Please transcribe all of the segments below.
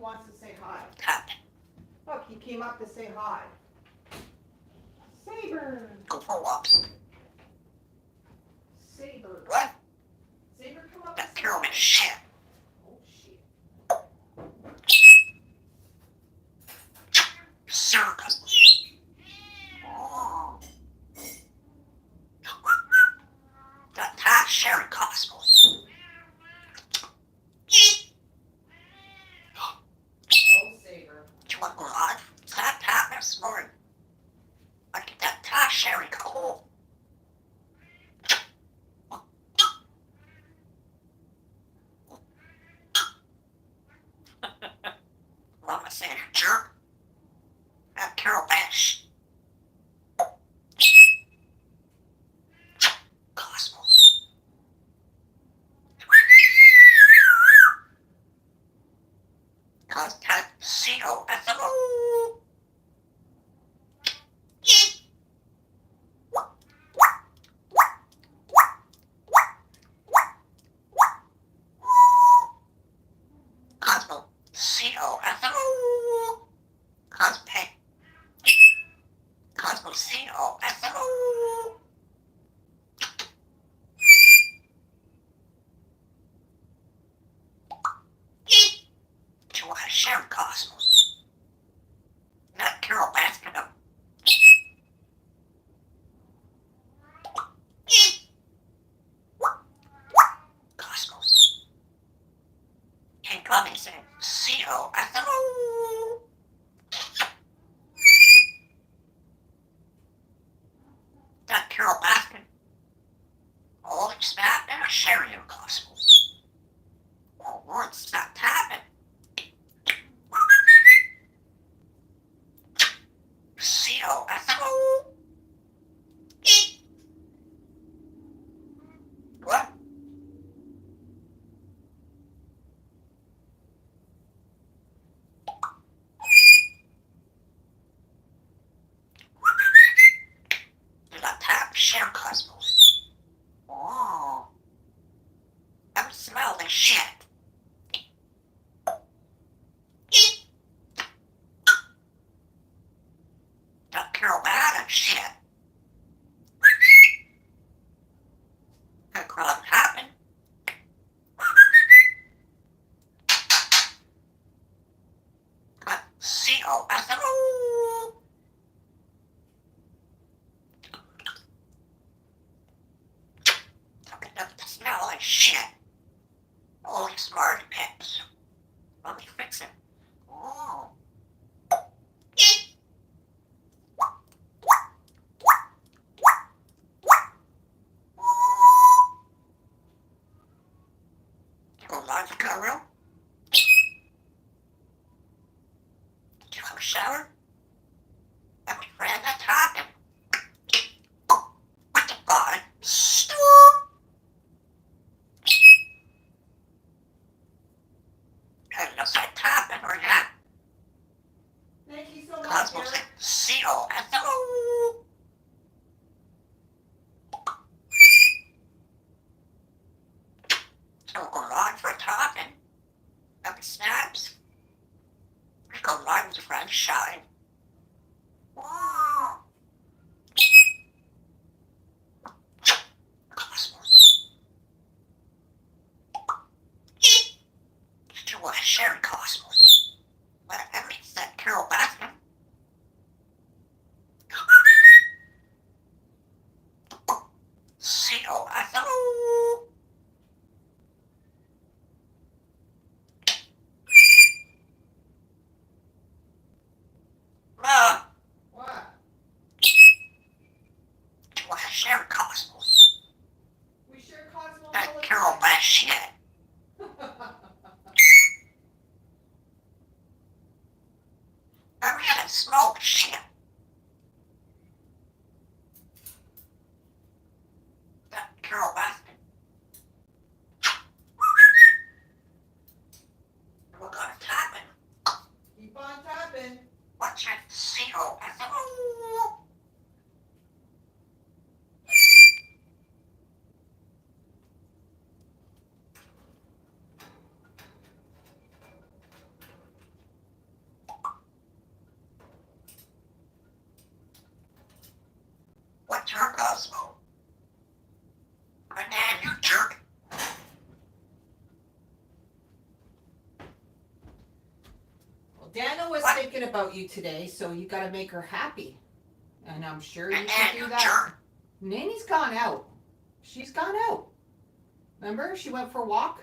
wants to say hi. Tap. Look, he came up to say hi. Saber. Go for walks. Saber. What? Saber, come up That and say pyramid hi. shit. Oh, shit. Circus. Oh. That top sharing Cosmo. Oh, Saber. Do you want to go on? Tap this morning. I get that top sharing cool. Love I saying jerk. That Carol Bash. Cosmos. Contact COSMO. Cosmo. COSMO. Cosplay. Cosmo COSMO. Do you want to share Cosmos? Not Carol Baskin. Cosmos. Can't come and say COSMO. Not Carol Baskin. Holy snap, and a sharing your Cosmos. Oh, Lord, stop tapping. COSMO. What? Did I tap share Cosmos? Oh. I smell the shit. That Carol Bad shit. That crowd happened. COSMO. It doesn't smell like shit. Only smart pips. Let me fix it. Oh. Go live for Cairo. Did you have a shower? And we ran that talking. What the fuck? Stop. And you say tapping or not? Thank you so much, Cosmo Eric. said COSMO. So go live for talking. Happy snaps. We go live with friends shouting. Wow. Cosmos. Did you want to share Cosmos? What Emily said Carol Baskin. COSMO. What? Do you want to share Cosmos? We share Cosmo all That the Carol time. Bash shit. I really smoke shit. That Carol Baskin. We're gonna tap it. Keep on tapping. Watch it. COSMO. Cosmo. And then you jerk. Well, Dana was thinking about you today, so you got to make her happy. And I'm sure you And can then do you that. jerk. Nanny's gone out. She's gone out. Remember? She went for a walk?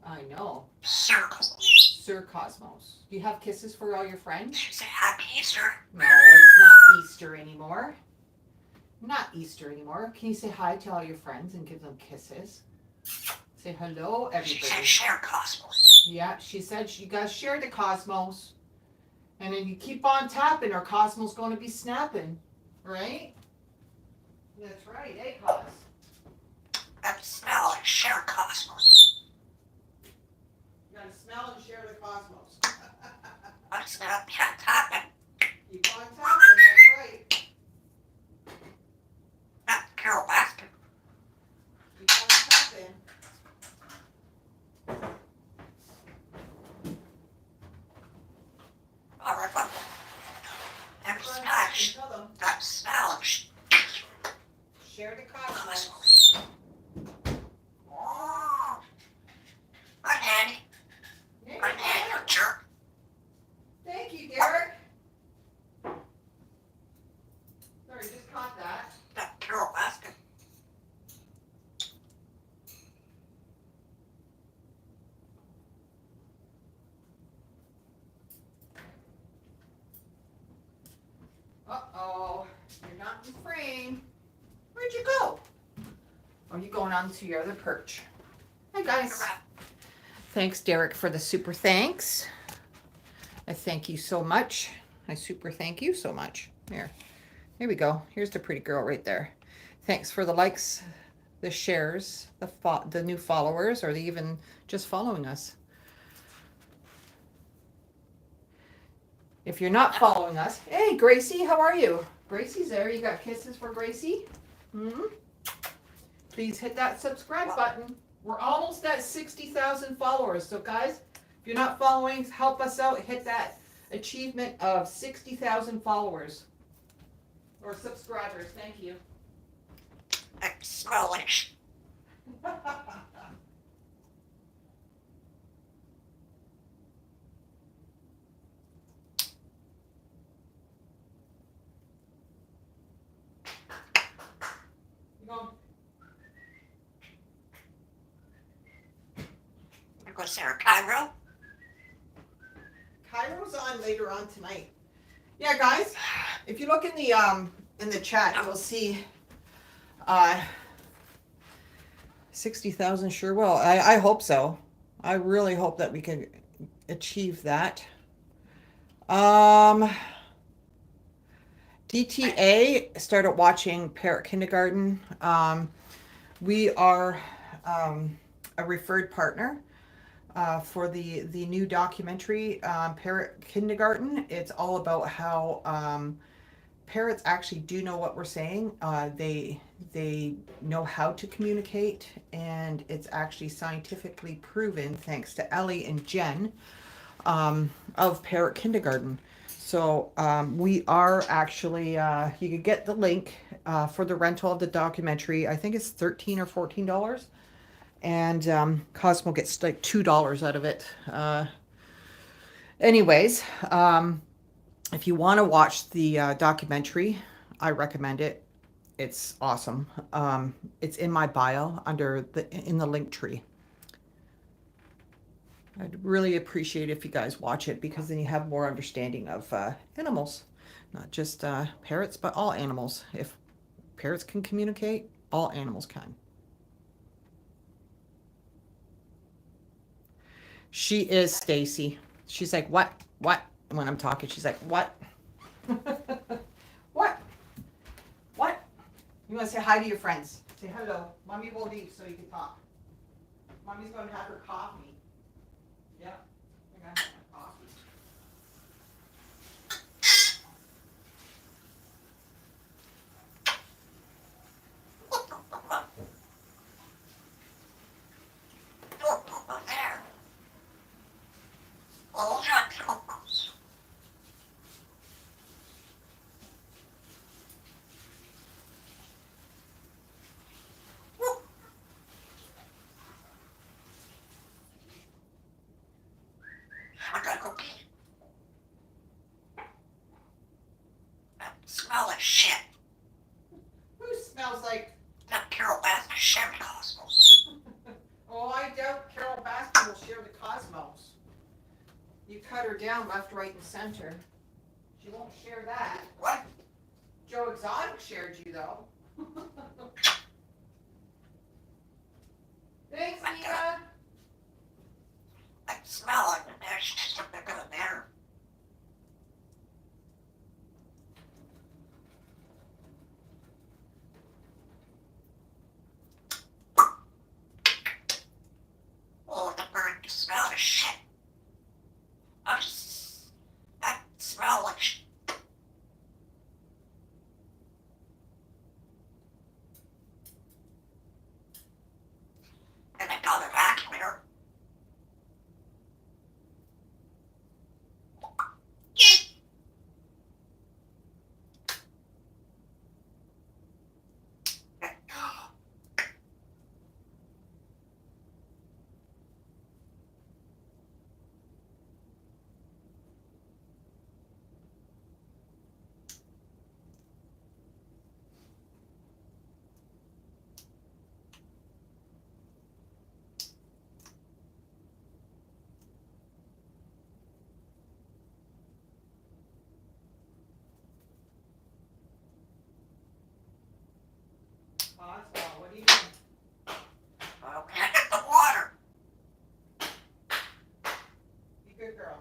I know. Circles. Sir Cosmos. Do you have kisses for all your friends? She said happy Easter. No, it's not Easter anymore. Not Easter anymore. Can you say hi to all your friends and give them kisses? Say hello, She everybody. said share Cosmos. Yeah, she said you guys share the Cosmos. And then you keep on tapping or Cosmos going to be snapping. Right? That's right, eh, Cos? And smell and share Cosmos. You gotta smell and share the Cosmos. What's that? Can't happen. Keep on tapping, that's right. Not Carol Baskin. Keep on tapping. All right, well. And Keep on smash. tapping, tell them. That smell and Share the Cosmos. Cosmos. Oh. Hi, Nanny. There Hi, you Nanny, go. you jerk. Thank you, Derek. Sorry, just caught that. That Carol Baskin. Uh-oh. You're not in frame. Where'd you go? Are you going on to your other perch? Hi, guys. Thanks, Derek, for the super thanks. I thank you so much. I super thank you so much. Here we go. Here's the pretty girl right there. Thanks for the likes, the shares, the new followers, or the even just following us. If you're not following us, hey, Gracie, how are you? Gracie's there. You got kisses for Gracie? Please hit that subscribe button. We're almost at 60,000 followers. So, guys, if you're not following, help us out. Hit that achievement of 60,000 followers or subscribers. Thank you. Smallish. Was there a Cairo? Cairo's on later on tonight. Yeah, guys, if you look in the chat, you'll see 60,000 sure will. I hope so. I really hope that we can achieve that. DTA started watching Parrot Kindergarten. We are a referred partner for the new documentary, Parrot Kindergarten. It's all about how parrots actually do know what we're saying. They know how to communicate, and it's actually scientifically proven, thanks to Ellie and Jen of Parrot Kindergarten. So we are actually, you could get the link for the rental of the documentary. I think it's $13 or $14. And Cosmo gets like $2 out of it. Anyways, if you want to watch the documentary, I recommend it. It's awesome. It's in my bio in the link tree. I'd really appreciate if you guys watch it, because then you have more understanding of animals, not just parrots, but all animals. If parrots can communicate, all animals can. She is Stacy. She's like, what? When I'm talking, she's like, what? What? You want to say hi to your friends? Say hello. Mommy will leave so you can talk. Mommy's going to have her coffee. Yep. I'm going to have my coffee. There. Oh, yeah. smell like shit. Who smells like? That Carol Baskin sharing Cosmo. Oh, I doubt Carol Baskin will share the Cosmos. You cut her down left, right, and center. She won't share that. What? Joe Exotic shared you, though. Thanks, Nina. I can smell it, and there's just something good in there. Oh, the bird can smell the shit. I smell like shit. And I got a vacuum here. Cosmo, what are you doing? Okay, I get the water. You good girl.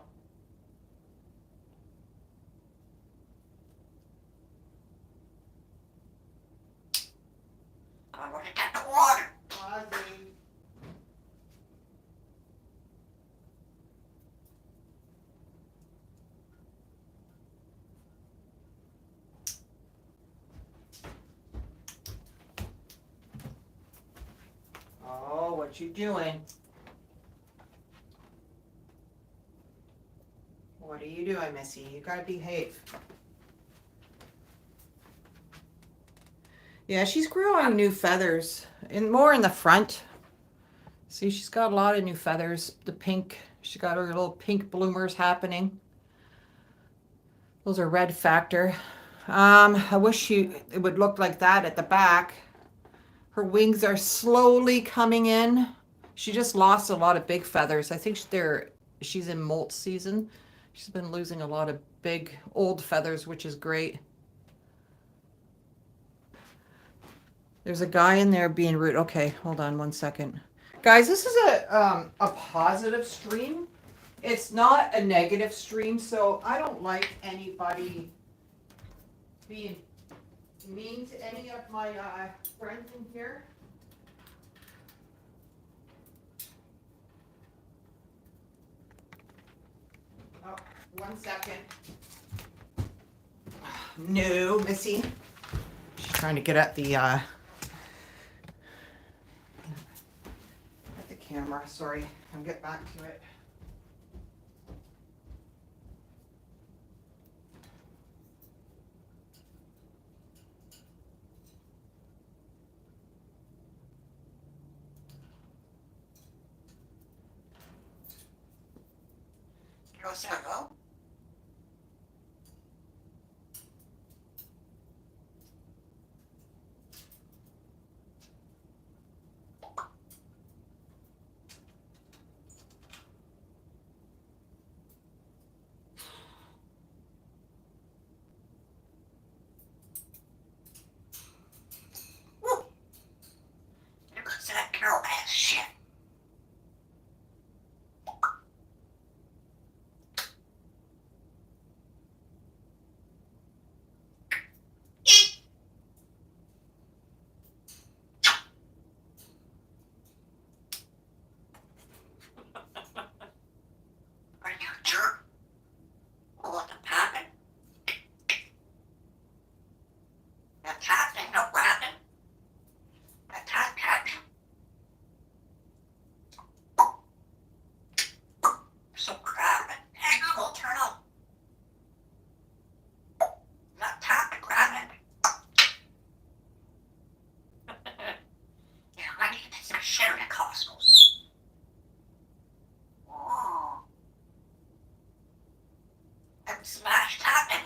I'm going to get the water. Ozzy. Oh, what you doing? What are you doing, Missy? You gotta behave. Yeah, she's growing new feathers, and more in the front. See, she's got a lot of new feathers. The pink, she got her little pink bloomers happening. Those are red factor. I wish it would look like that at the back. Her wings are slowly coming in. She just lost a lot of big feathers. I think she's in molt season. She's been losing a lot of big old feathers, which is great. There's a guy in there being rude. Okay, hold on one second. Guys, this is a positive stream. It's not a negative stream, so I don't like anybody being mean to any of my friends in here. Oh, one second. No, Missy. She's trying to get at the camera. Sorry, I'll get back to it. You want to go? You could say that Carol has shit. Are you a jerk? What the papping? The cat ain't no rabbit. The cat catch. So grab it. Hey Google, turn on. Not tap to grab it. Yeah, I need to some sharing at Cosmos. Oh. And smash tapping.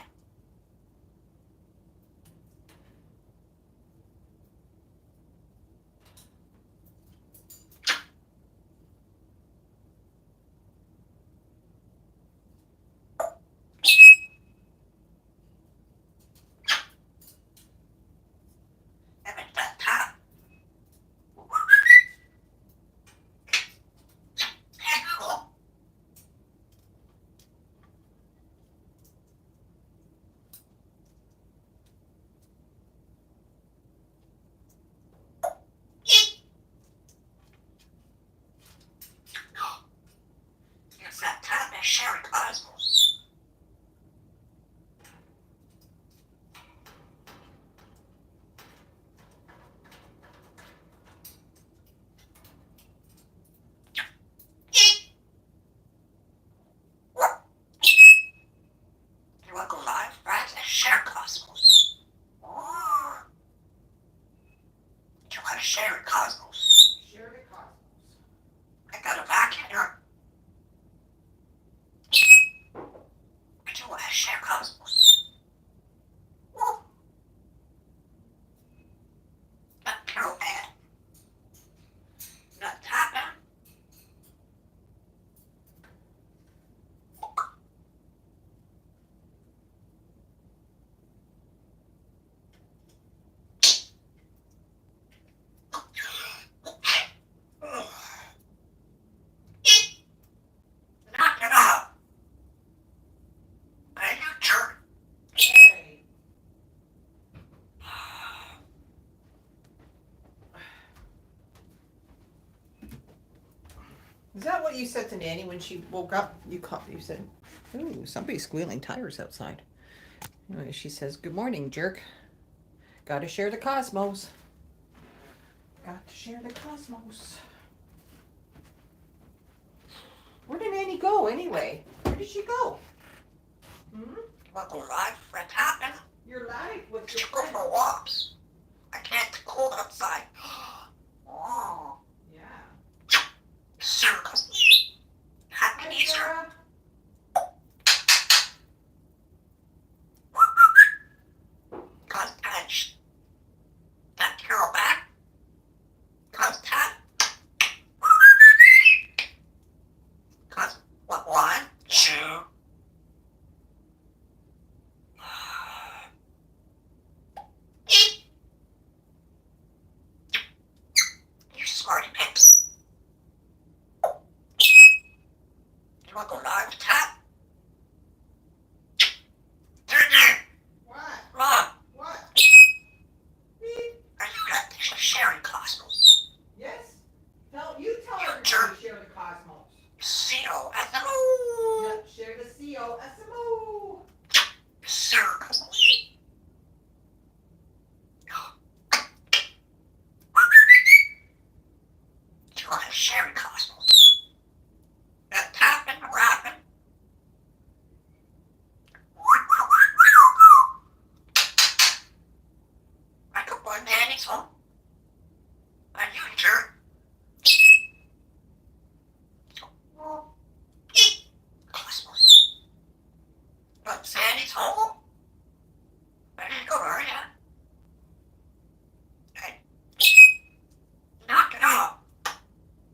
sharing Cosmos. You want to go live? Right? Share Cosmos. Oh. You want to share Cosmos? Share the cosmos. I got a vacuum here. I do want to share Cosmos. Oh. Not Carol bad. Not tapping. Knock it out. Hey, you jerk. Hey. Is that what you said to Nanny when she woke up? You said, "Ooh, somebody's squealing tires outside." Anyway, she says, "Good morning, jerk. Got to share the cosmos. Got to share the cosmos." Where did Nanny go anyway? Where did she go? Hmm? Want to go live for a tapping? You're live with Did your you go friend. for walks? I can't cold outside. Oh, Yeah. circles. Happy Hi, Easter. Sarah. Cause touch. That Carol back. Cause tap. Cause what one? Two. You smarty pants. You want to go live tap? What? Mom, What? Beep. are you got sharing Cosmos? Yes? You tell You everybody jerk. to share the cosmos. C-O-S-M-O. Yep, share the COSMO. Circles. You want to sharing Cosmos? That tapping, rapping. I could put Nanny's home. And you jerk. Cosmos. But Sandy's home. I didn't go there yet. Hey. Knock it off.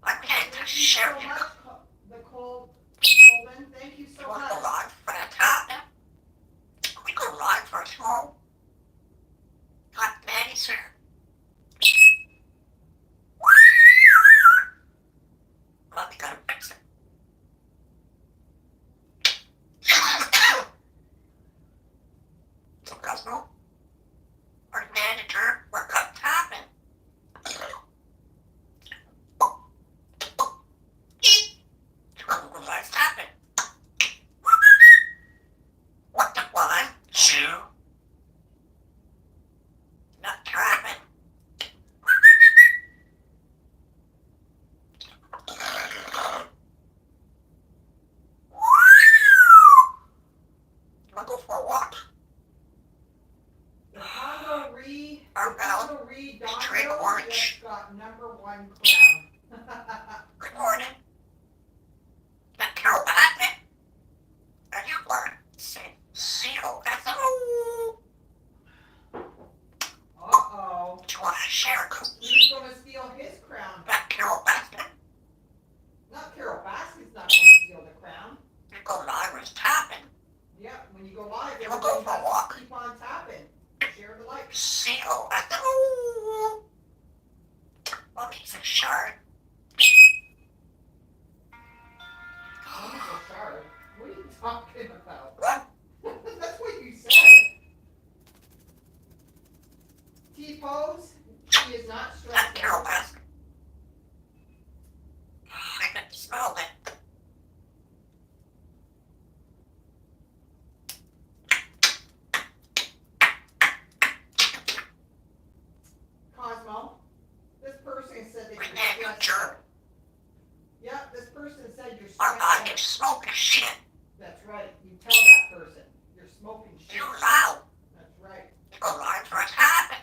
I can't Thank you share so it. much, Nicole. Colvin. Thank you You so want to much. go live for that tapping? We go live for a home. Got Nanny's here. Well, we gotta fix it. So, Cosmo, our manager, we're cut tapping. Let's tapping. What the one? Two. Not tapping. You wanna go for a walk? The Congo Reed Drink Dono orange. just got #1 crown. Good morning. That Carol Batman? Are you learn? Say C-O-S-M-O. Uh-oh. Do you want to share a cookie? Who's going to steal his crown? That Carol Batman? Not Carol Baskin's not going to steal the crown. You go live with tapping. Yep, when you go live, You wanna go everybody for a has walk? to keep on tapping. Share the light. C-O-S-M-O. Well, he's a shark. Mommy's a shard. What are you talking about? What? That's what you said. T-pose, she is not That stressed Carol out. Baskin. I can smell it. fucking smoking shit. That's right. You tell that person. You're smoking shit. You loud. That's right. You go right for a tapping.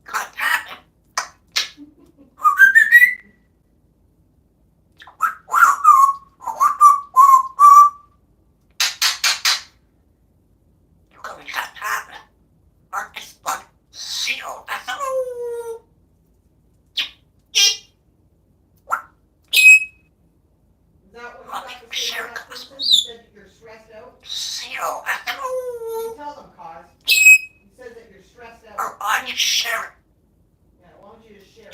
Cut tapping. You go and cut tapping. Or it's like seal. That's a Is that what you fucking have to say to share that person? Cosmo. You said that you're stressed out? Seal. That's a You tell them, Cos. He says that you're stressed out. or on your share. Yeah, why don't you just share it?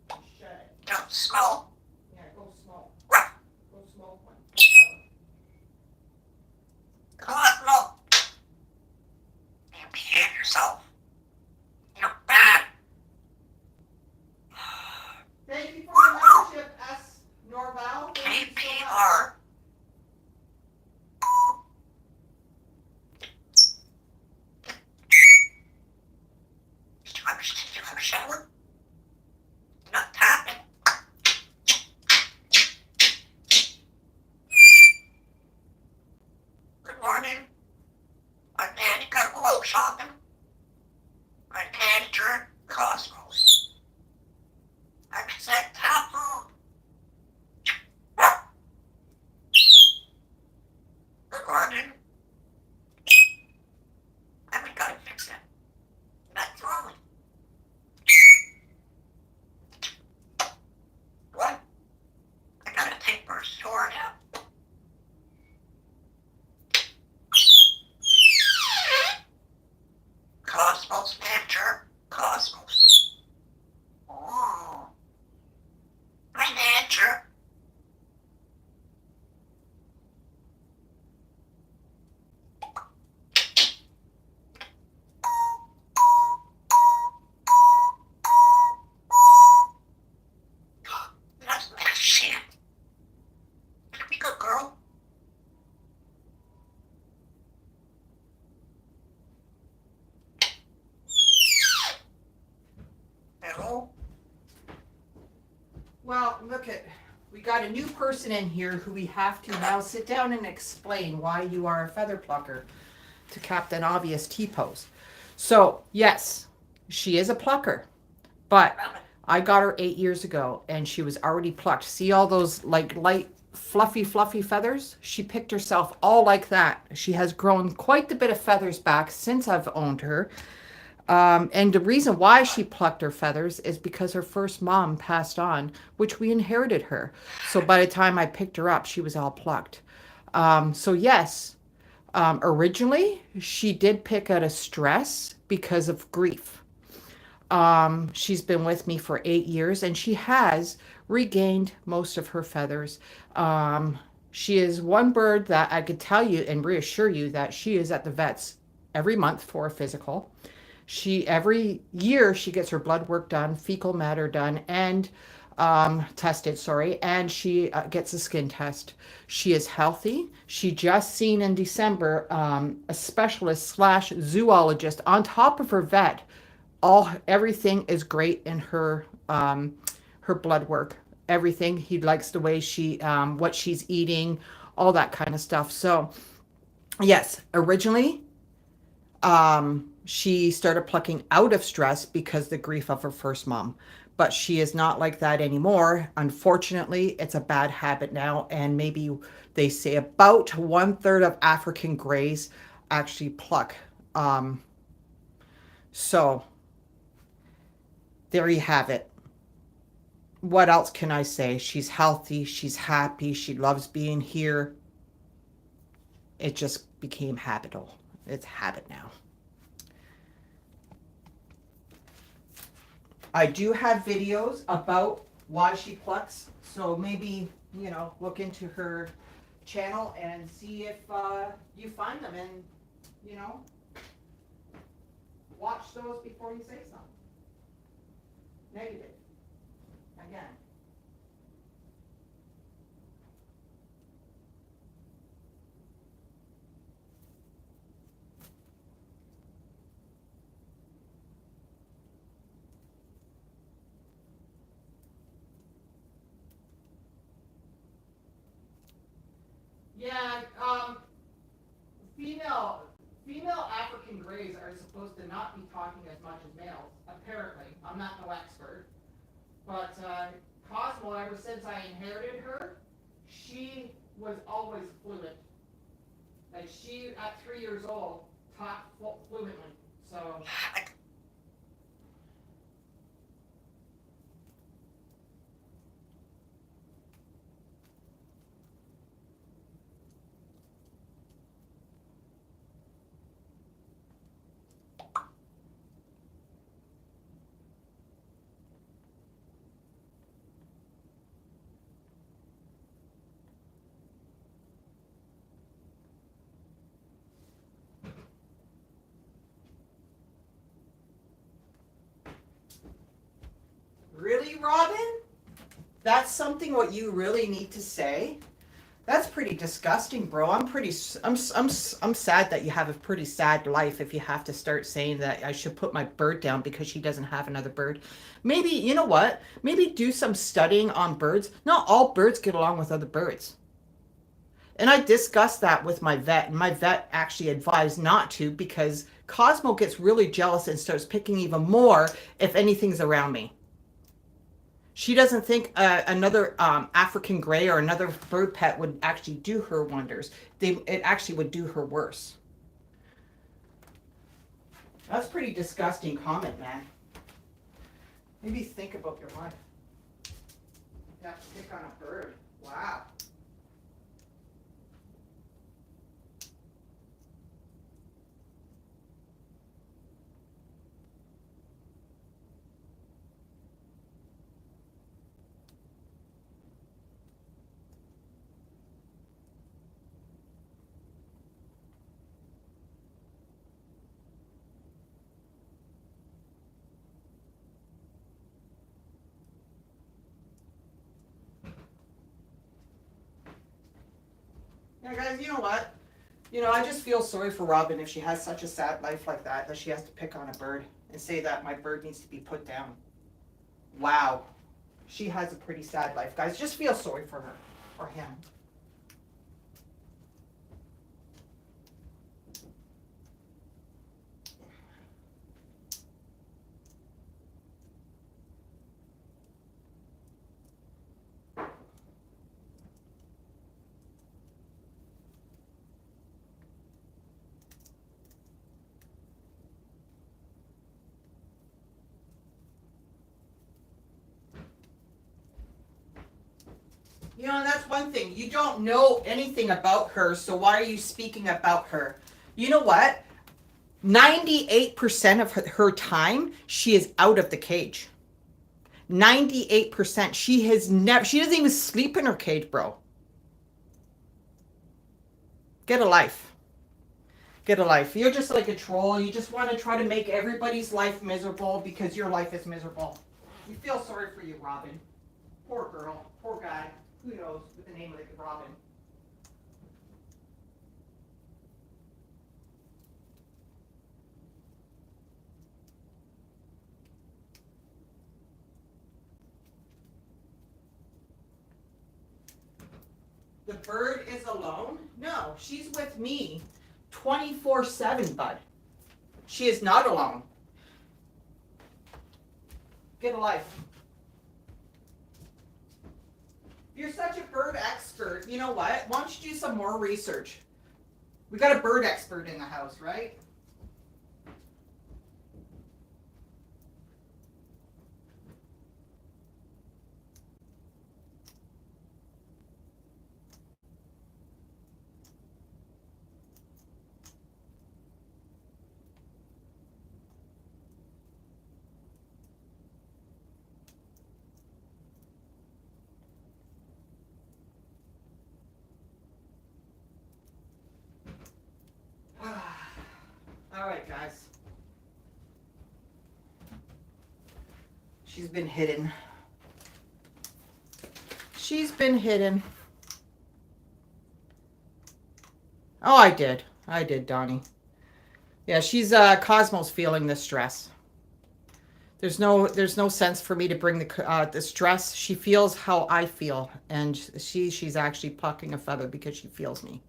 Just shut it. Don't smoke. Yeah, go smoke. Right. Go smoke one. Tell them. Cosmo. You behave yourself. You're bad. Thank you for the membership, S. Norval. Thank you so much. KPR. Did you have a shower? Not tapping. Good morning. My daddy got to go shopping. My manager, Cosmo. I said tap food. Good morning. I gotta fix it. That's wrong. What? I gotta take her sword out. Cosmos manager. Cosmos. Oh. My manager. That's that shit. Be good girl. Hello? Well, we got a new person in here who we have to now sit down and explain why you are a feather plucker to Captain Obvious T-pose. So, yes, she is a plucker, but I got her 8 years ago and she was already plucked. See all those like light, fluffy feathers? She picked herself all like that. She has grown quite a bit of feathers back since I've owned her. And the reason why she plucked her feathers is because her first mom passed on, which we inherited her. So by the time I picked her up, she was all plucked. So yes, originally she did pick out of stress because of grief. She's been with me for 8 years and she has regained most of her feathers. She is one bird that I could tell you and reassure you that she is at the vet's every month for a physical. Every year she gets her blood work done, fecal matter done, and tested, sorry, and she gets a skin test. She is healthy. She just seen in December a specialist slash zoologist on top of her vet. Everything is great in her her blood work. Everything. He likes the way what she's eating, all that kind of stuff. So yes, originally she started plucking out of stress because the grief of her first mom. But she is not like that anymore. Unfortunately, it's a bad habit now. And maybe they say about 1/3 of African greys actually pluck. So there you have it. What else can I say? She's healthy. She's happy. She loves being here. It just became habitual. It's habit now. I do have videos about why she plucks, so maybe, look into her channel and see if you find them and, watch those before you say something negative. Again. Yeah, female female African greys are supposed to not be talking as much as males. Apparently, I'm not no expert, but Cosmo, ever since I inherited her, she was always fluent. Like she, at 3 years old, talked fluently. So really, Robin? That's something what you really need to say? That's pretty disgusting, bro. I'm sad that you have a pretty sad life if you have to start saying that I should put my bird down because she doesn't have another bird. Maybe, you know what? Maybe do some studying on birds. Not all birds get along with other birds. And I discussed that with my vet, and my vet actually advised not to because Cosmo gets really jealous and starts picking even more if anything's around me. She doesn't think another African gray or another bird pet would actually do her wonders. It actually would do her worse. That's a pretty disgusting comment, man. Maybe think about your life. You have to pick on a bird. Wow. Yeah, guys, you know what? I just feel sorry for Robin if she has such a sad life like that she has to pick on a bird and say that my bird needs to be put down. Wow. She has a pretty sad life, guys. Just feel sorry for her or him. That's one thing. You don't know anything about her, so why are you speaking about her? You know what? 98% of her time, she is out of the cage. 98%. She doesn't even sleep in her cage, bro. Get a life. Get a life. You're just like a troll. You just want to try to make everybody's life miserable because your life is miserable. We feel sorry for you, Robin. Poor girl. Poor guy. Who knows with the name of Robin. The bird is alone? No, she's with me 24/7, bud. She is not alone. Get a life. You're such a bird expert. You know what? Why don't you do some more research? We got a bird expert in the house, right? All right, guys. She's been hidden. She's been hidden. Oh, I did. I did, Donnie. Yeah, she's Cosmo's feeling the stress. There's no sense for me to bring the stress. She feels how I feel, and she's actually plucking a feather because she feels me.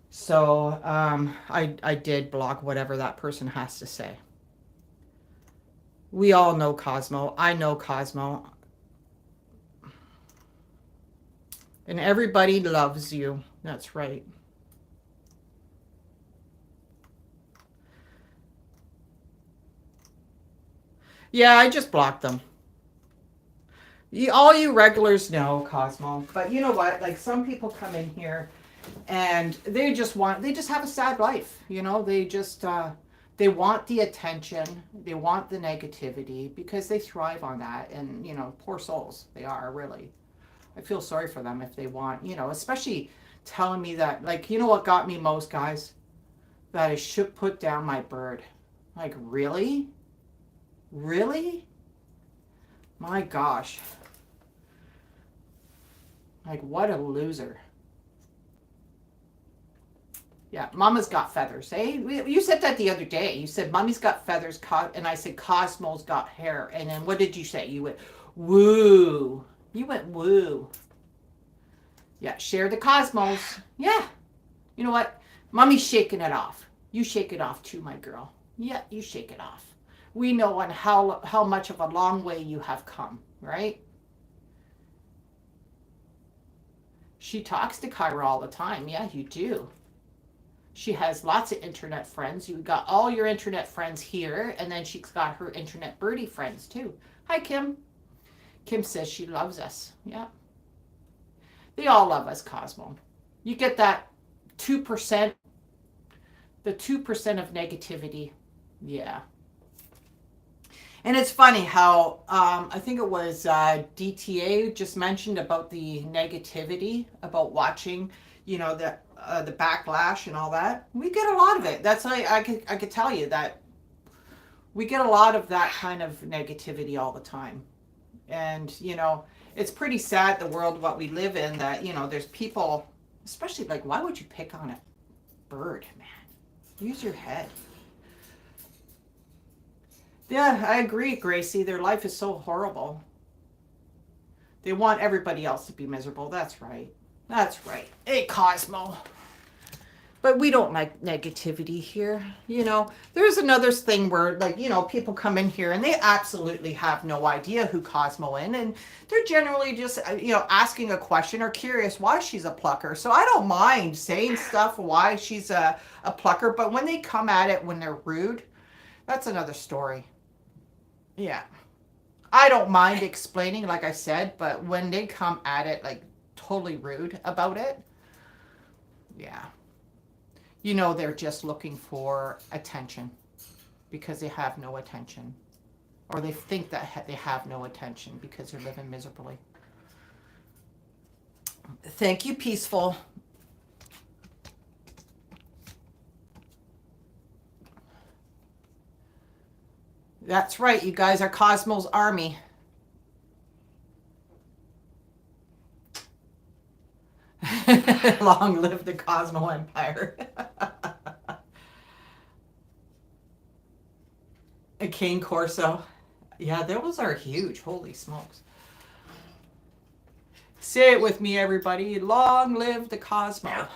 So I did block whatever that person has to say. We all know Cosmo. I know Cosmo, and everybody loves you. That's right. Yeah, I just blocked them. All you regulars know Cosmo, but you know what? Like some people come in here and they just have a sad life. They want the attention, they want the negativity because they thrive on that. And poor souls, they are really. I feel sorry for them if they want, especially telling me that. Like, what got me most, guys? That I should put down my bird. Like, really? Really? My gosh. Like, what a loser. Yeah, Mama's got feathers. Hey, you said that the other day. You said Mommy's got feathers, and I said Cosmo's got hair. And then what did you say? You went woo. You went woo. Yeah, share the Cosmos. Yeah. You know what? Mommy's shaking it off. You shake it off too, my girl. Yeah, you shake it off. We know on how much of a long way you have come, right? She talks to Kyra all the time. Yeah, you do. She has lots of internet friends. You got all your internet friends here, and then she's got her internet birdie friends too. Hi, Kim. Kim says she loves us. Yeah. They all love us, Cosmo. You get that 2%, the 2% of negativity. Yeah. And it's funny how I think it was DTA just mentioned about the negativity about watching, the backlash and all that. We get a lot of it. That's I could tell you that we get a lot of that kind of negativity all the time. And it's pretty sad the world what we live in that there's people, especially like why would you pick on a bird, man? Use your head. Yeah, I agree, Gracie. Their life is so horrible. They want everybody else to be miserable. That's right. That's right. Hey, Cosmo. But we don't like negativity here. There's another thing where, like, people come in here and they absolutely have no idea who Cosmo is. And they're generally just, asking a question or curious why she's a plucker. So I don't mind saying stuff why she's a plucker. But when they come at it when they're rude, that's another story. Yeah. I don't mind explaining, like I said, but when they come at it like totally rude about it, yeah. They're just looking for attention because they have no attention. Or they think that they have no attention because they're living miserably. Thank you, Peaceful. That's right. You guys are Cosmo's army. Long live the Cosmo Empire. A cane corso. Yeah, those are huge. Holy smokes. Say it with me, everybody. Long live the Cosmo.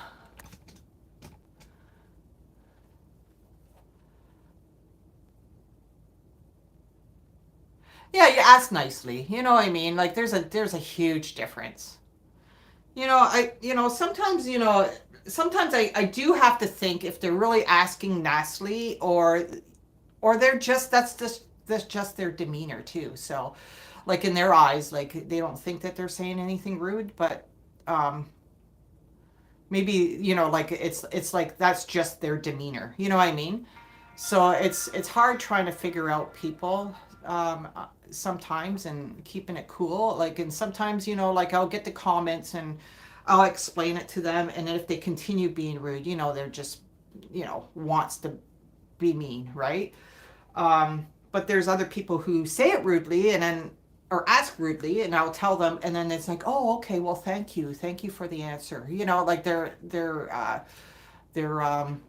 Yeah, you ask nicely. You know what I mean? Like there's a huge difference. Sometimes I do have to think if they're really asking nicely or they're just that's just their demeanor too. So like in their eyes, like they don't think that they're saying anything rude, but um maybe like it's like that's just their demeanor. You know what I mean? So it's hard trying to figure out people sometimes and keeping it cool. Like and sometimes like I'll get the comments and I'll explain it to them, and then if they continue being rude, they're just wants to be mean, right? But there's other people who say it rudely and then or ask rudely, and I'll tell them, and then it's like, oh, okay, well, thank you for the answer. Like their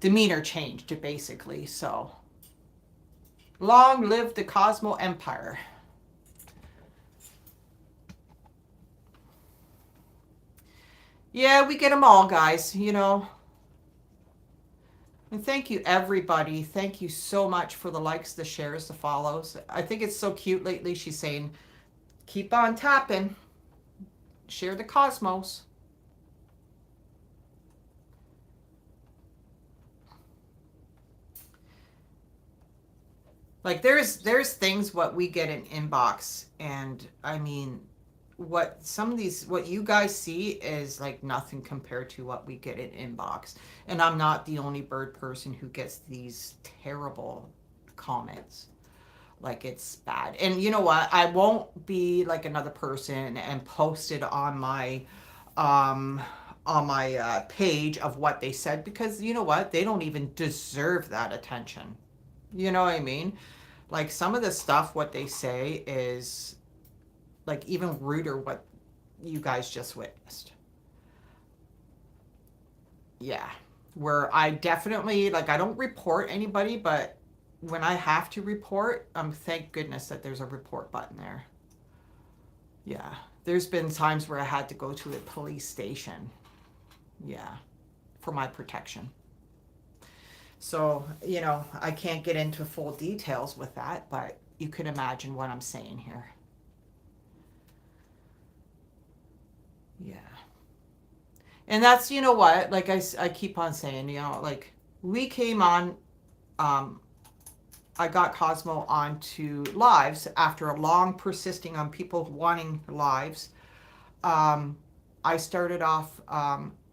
demeanor changed basically. So Long live the Cosmo Empire. Yeah, we get them all, guys, you know. And thank you, everybody. Thank you so much for the likes, the shares, the follows. I think it's so cute lately. She's saying, keep on tapping. Share the cosmos. Like there's things what we get in inbox, and I mean, what some of these what you guys see is like nothing compared to what we get in inbox. And I'm not the only bird person who gets these terrible comments. Like it's bad. And you know what? I won't be like another person and post it um on my page of what they said, because you know what? They don't even deserve that attention. You know what I mean? Like some of the stuff what they say is like even ruder what you guys just witnessed. Yeah. Where I definitely like I don't report anybody, but when I have to report, thank goodness that there's a report button there. Yeah. There's been times where I had to go to a police station. Yeah. For my protection. So, you know, I can't get into full details with that, but you can imagine what I'm saying here. Yeah. And that's, you know what, like I keep on saying, you know, like we came on, um, I got Cosmo onto lives after a long persisting on people wanting lives. um, I started off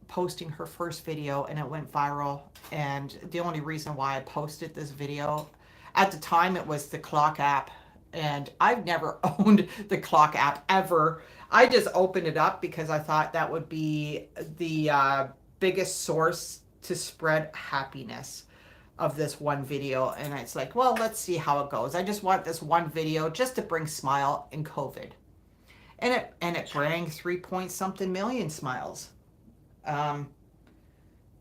posting her first video and it went viral. And the only reason why I posted this video at the time, it was the clock app. And I've never owned the clock app ever. I just opened it up because I thought that would be the biggest source to spread happiness of this one video. And it's like, well, let's see how it goes. I just want this one video just to bring smile in COVID. And it rang 3 point something million smiles. Um,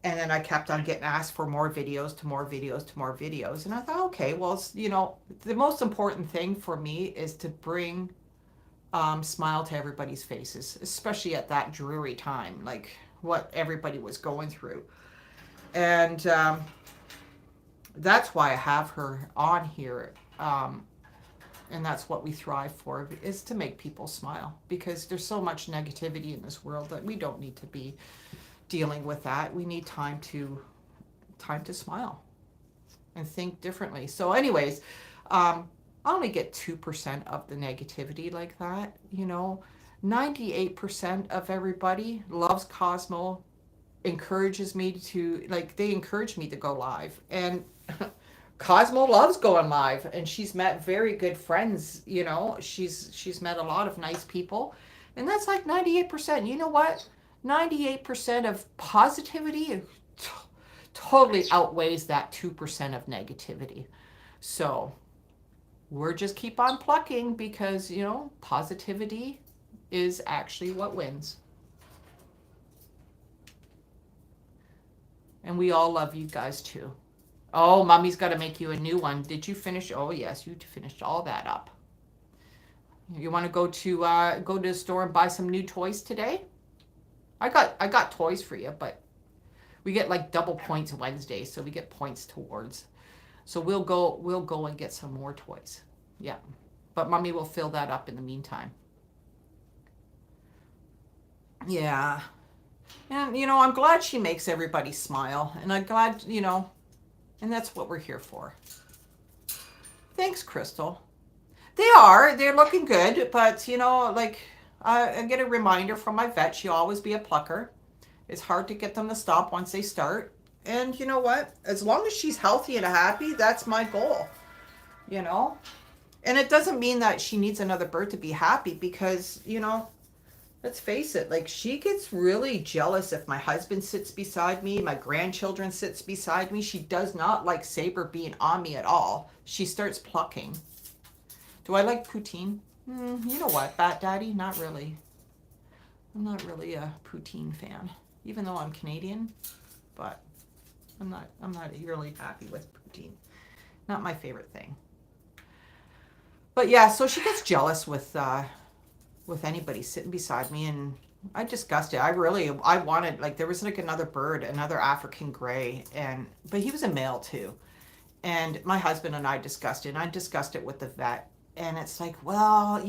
and then I kept on getting asked for more videos, to more videos, to more videos. And I thought, okay, well, you know, the most important thing for me is to bring smile to everybody's faces, especially at that dreary time, like what everybody was going through. And that's why I have her on here. And that's what we thrive for, is to make people smile, because there's so much negativity in this world that we don't need to be dealing with that. We need time to smile and think differently. So anyways, I only get 2% of the negativity like that, you know. 98% of everybody loves Cosmo, encourages me to, like, they encourage me to go live. And Cosmo loves going live, and she's met very good friends, you know. She's met a lot of nice people. And that's like 98%. You know what? 98% of positivity totally outweighs that 2% of negativity. So, we're just keep on plucking, because, you know, positivity is actually what wins. And we all love you guys too. Oh, mommy's got to make you a new one. Did you finish? Oh, yes, you finished all that up. You want to go to the store and buy some new toys today? I got toys for you, but we get like double points Wednesday, so we get points towards. So we'll go and get some more toys. Yeah. But mommy will fill that up in the meantime. Yeah. And you know, I'm glad she makes everybody smile, and I'm glad, you know, and that's what we're here for. Thanks, Crystal. They're looking good, but you know, like I get a reminder from my vet, she'll always be a plucker. It's hard to get them to stop once they start. And you know what? As long as she's healthy and happy, that's my goal. You know? And it doesn't mean that she needs another bird to be happy, because, you know, let's face it, like she gets really jealous if my husband sits beside me, my grandchildren sits beside me. She does not like Saber being on me at all. She starts plucking. Do I like poutine? You know what, Bat Daddy? Not really. I'm not really a poutine fan, even though I'm Canadian. But I'm not really happy with poutine. Not my favorite thing. But yeah, so she gets jealous with anybody sitting beside me, and I discussed it. I wanted, like, there was like another bird, another African gray, and but he was a male too. And my husband and I discussed it, and I discussed it with the vet, and it's like, well,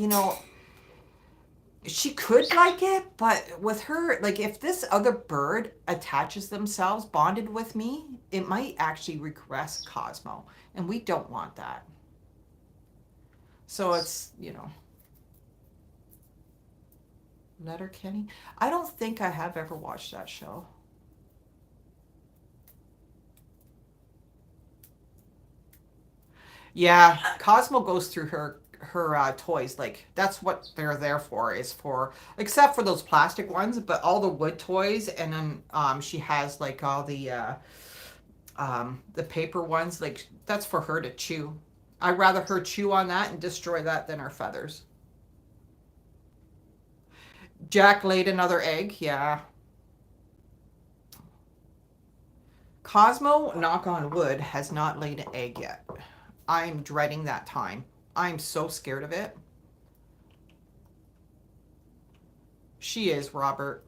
she could like it, but with her, like, if this other bird attaches themselves, bonded with me, it might actually regress Cosmo, and we don't want that. So it's, Letterkenny. I don't think I have ever watched that show. Yeah, Cosmo goes through her toys. Like, that's what they're there for, is for, except for those plastic ones, but all the wood toys, and then she has like all the paper ones. Like, that's for her to chew. I'd rather her chew on that and destroy that than her feathers. Jack laid another egg. Yeah. Cosmo, knock on wood, has not laid an egg yet. I'm dreading that time. I'm so scared of it. She is, Robert.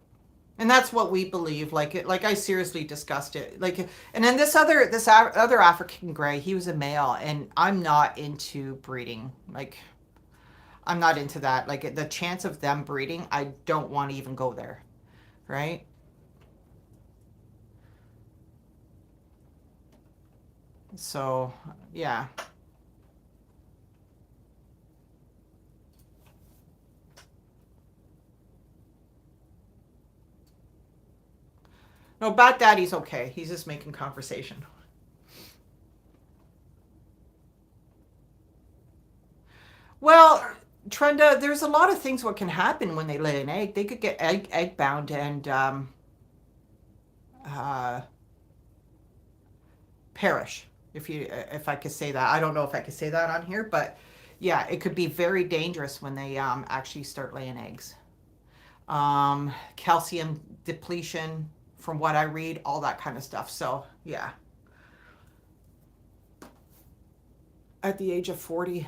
And that's what we believe. Like I seriously discussed it. Like, and then other African gray, he was a male, and I'm not into breeding. Like, I'm not into that. Like, the chance of them breeding, I don't want to even go there. Right? So, yeah. No, Bat Daddy's okay. He's just making conversation. Well, Trenda, there's a lot of things what can happen when they lay an egg. They could get egg bound and uh, perish. If I could say that, I don't know if I could say that on here, but yeah, it could be very dangerous when they actually start laying eggs. Calcium depletion, from what I read, all that kind of stuff. So yeah, at the age of 40,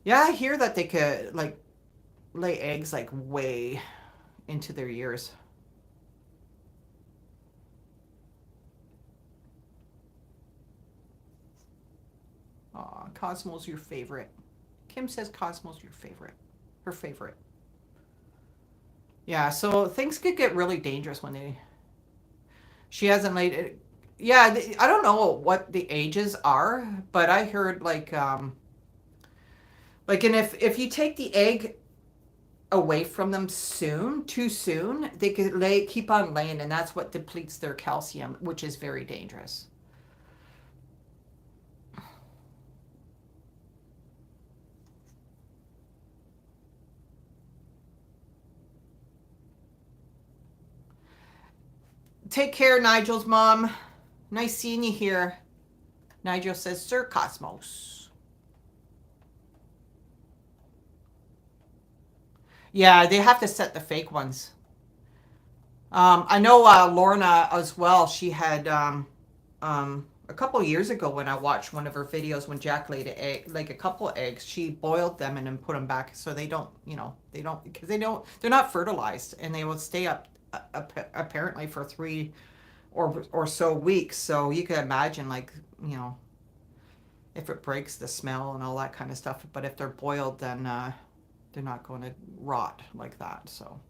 yeah, I hear that they could like lay eggs like way into their years. Aw, Cosmo's your favorite. Kim says Cosmo's your favorite. Her favorite. Yeah, so things could get really dangerous when they. She hasn't laid it. Yeah, I don't know what the ages are, but I heard like, and if you take the egg away from them too soon, they could keep on laying, and that's what depletes their calcium, which is very dangerous. Take care, Nigel's mom. Nice seeing you here. Nigel says, Sir Cosmos. Yeah, they have to set the fake ones. I know Lorna as well. She had a couple of years ago when I watched one of her videos when Jack laid an egg, like a couple of eggs. She boiled them and then put them back so they don't, because they're not fertilized, and they will stay up apparently for 3 or so weeks. So you can imagine, like, if it breaks, the smell and all that kind of stuff. But if they're boiled, then they're not going to rot like that. So.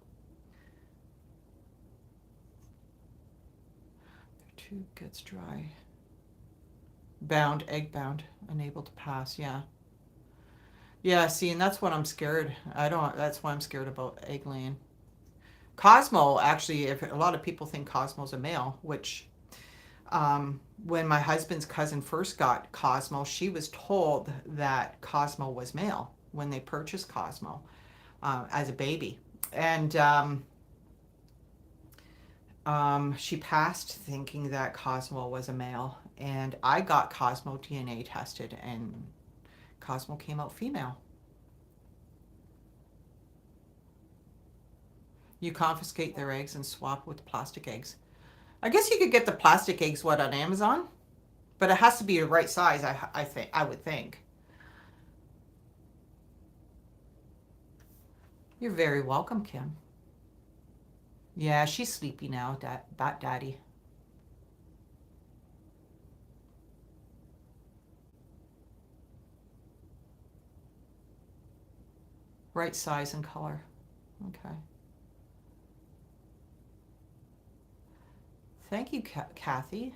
Tube gets dry. Bound, egg bound, unable to pass. Yeah. Yeah, see, and that's what I'm scared. I don't, that's why I'm scared about egg laying. Cosmo, actually, if a lot of people think Cosmo's a male, which when my husband's cousin first got Cosmo, she was told that Cosmo was male when they purchased Cosmo as a baby. And she passed thinking that Cosmo was a male, and I got Cosmo DNA tested, and Cosmo came out female. You confiscate their eggs and swap with plastic eggs. I guess you could get the plastic eggs, what, on Amazon? But it has to be the right size, I would think. You're very welcome, Kim. Yeah, she's sleepy now, Bat Daddy. Right size and color. Okay. Thank you, Kathy.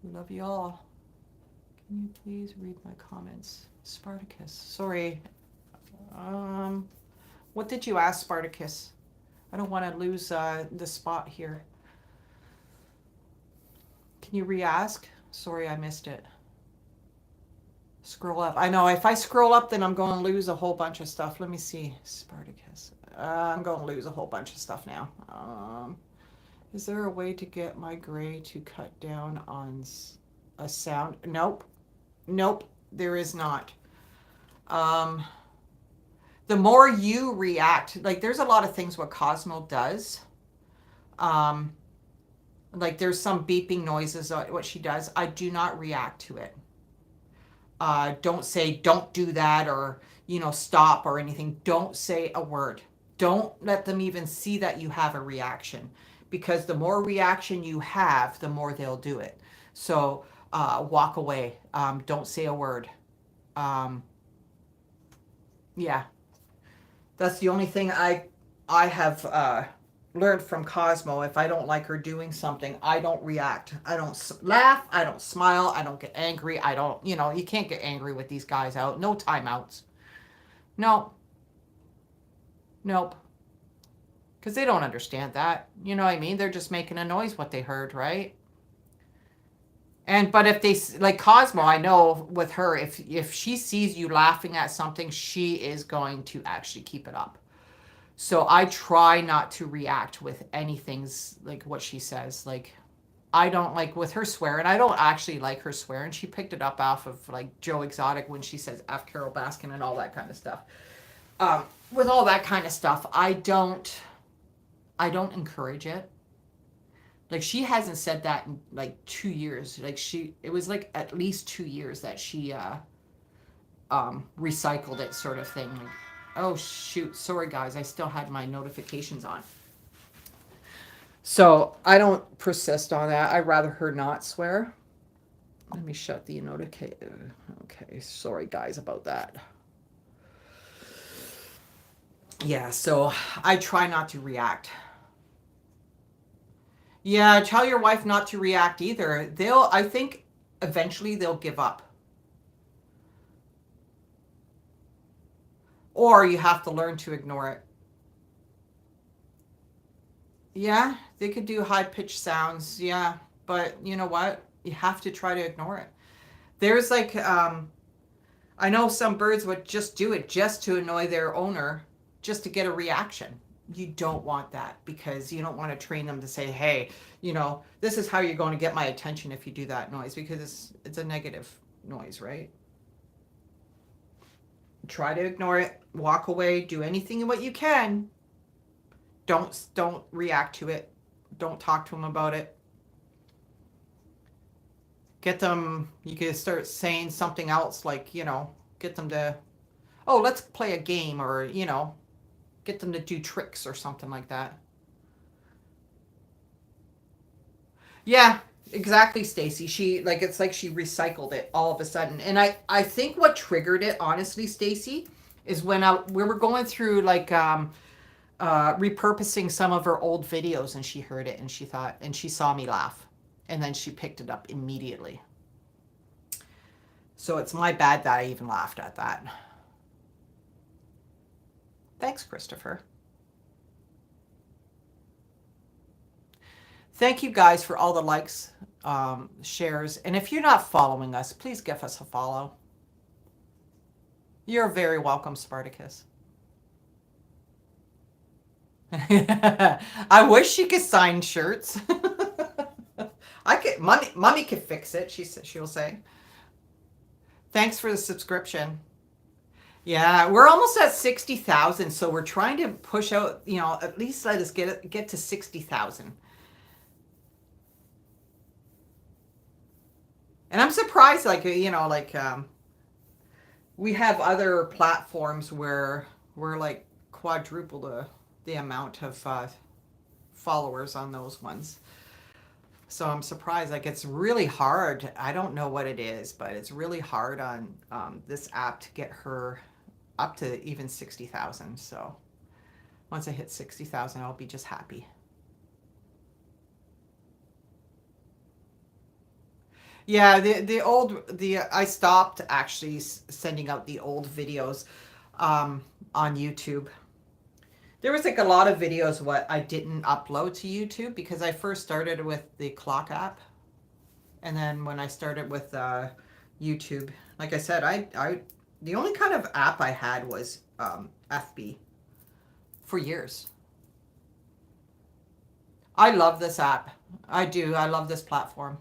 We love you all. Can you please read my comments? Spartacus. Sorry. Um, what did you ask, Spartacus? I don't want to lose the spot here. Can you re-ask? Sorry, I missed it. Scroll up. I know if I scroll up, then I'm going to lose a whole bunch of stuff. Let me see. Spartacus. I'm going to lose a whole bunch of stuff now. Is there a way to get my gray to cut down on a sound? Nope. Nope. There is not. Um, the more you react, like there's a lot of things what Cosmo does. Um, like there's some beeping noises, what she does. I do not react to it. Don't say, don't do that, or, stop or anything. Don't say a word. Don't let them even see that you have a reaction, because the more reaction you have, the more they'll do it. So walk away. Don't say a word. Um, yeah, that's the only thing I have learned from Cosmo. If I don't like her doing something, I don't react. I don't laugh. I don't smile. I don't get angry. I don't, you can't get angry with these guys out. No timeouts. No, nope. Because they don't understand that. You know what I mean? They're just making a noise what they heard, right? But if they, like Cosmo, I know with her, if she sees you laughing at something, she is going to actually keep it up. So I try not to react with anything's like what she says. Like I don't like with her swearing. I don't actually like her swearing. She picked it up off of like Joe Exotic when she says F Carol Baskin and all that kind of stuff. With all that kind of stuff, I don't encourage it. Like she hasn't said that in like 2 years. Like it was like at least 2 years that she recycled it, sort of thing. Like, oh shoot, sorry guys, I still had my notifications on. So I don't persist on that. I'd rather her not swear. Let me shut the notification. Okay, sorry guys about that. Yeah, so I try not to react. Yeah, tell your wife not to react either. I think eventually they'll give up. Or you have to learn to ignore it. Yeah, they could do high pitched sounds. Yeah, but you know what? You have to try to ignore it. There's like, I know some birds would just do it just to annoy their owner, just to get a reaction. You don't want that, because you don't want to train them to say, hey, this is how you're going to get my attention if you do that noise, because it's a negative noise, right? Try to ignore it, walk away, do anything what you can. Don't react to it. Don't talk to them about it. Get them, you can start saying something else, like, get them to, oh, let's play a game, or, get them to do tricks or something like that. Yeah, exactly, Stacy. It's like she recycled it all of a sudden. And I think what triggered it, honestly, Stacy, is when we were going through like repurposing some of her old videos, and she heard it, and she saw me laugh, and then she picked it up immediately. So it's my bad that I even laughed at that. Thanks, Christopher. Thank you guys for all the likes, shares, and if you're not following us, please give us a follow. You're very welcome, Spartacus. I wish she could sign shirts. I could, mommy could fix it. She'll say. Thanks for the subscription. Yeah, we're almost at 60,000, so we're trying to push out. At least let us get to 60,000. And I'm surprised, like We have other platforms where we're like quadruple the amount of followers on those ones. So I'm surprised. Like it's really hard. I don't know what it is, but it's really hard on this app to get her up to even 60,000. So once I hit 60,000, I'll be just happy. Yeah, the I stopped actually sending out the old videos on YouTube. There was like a lot of videos what I didn't upload to YouTube because I first started with the clock app, and then when I started with YouTube, like I said, I the only kind of app I had was FB for years. I love this app. I do. I love this platform.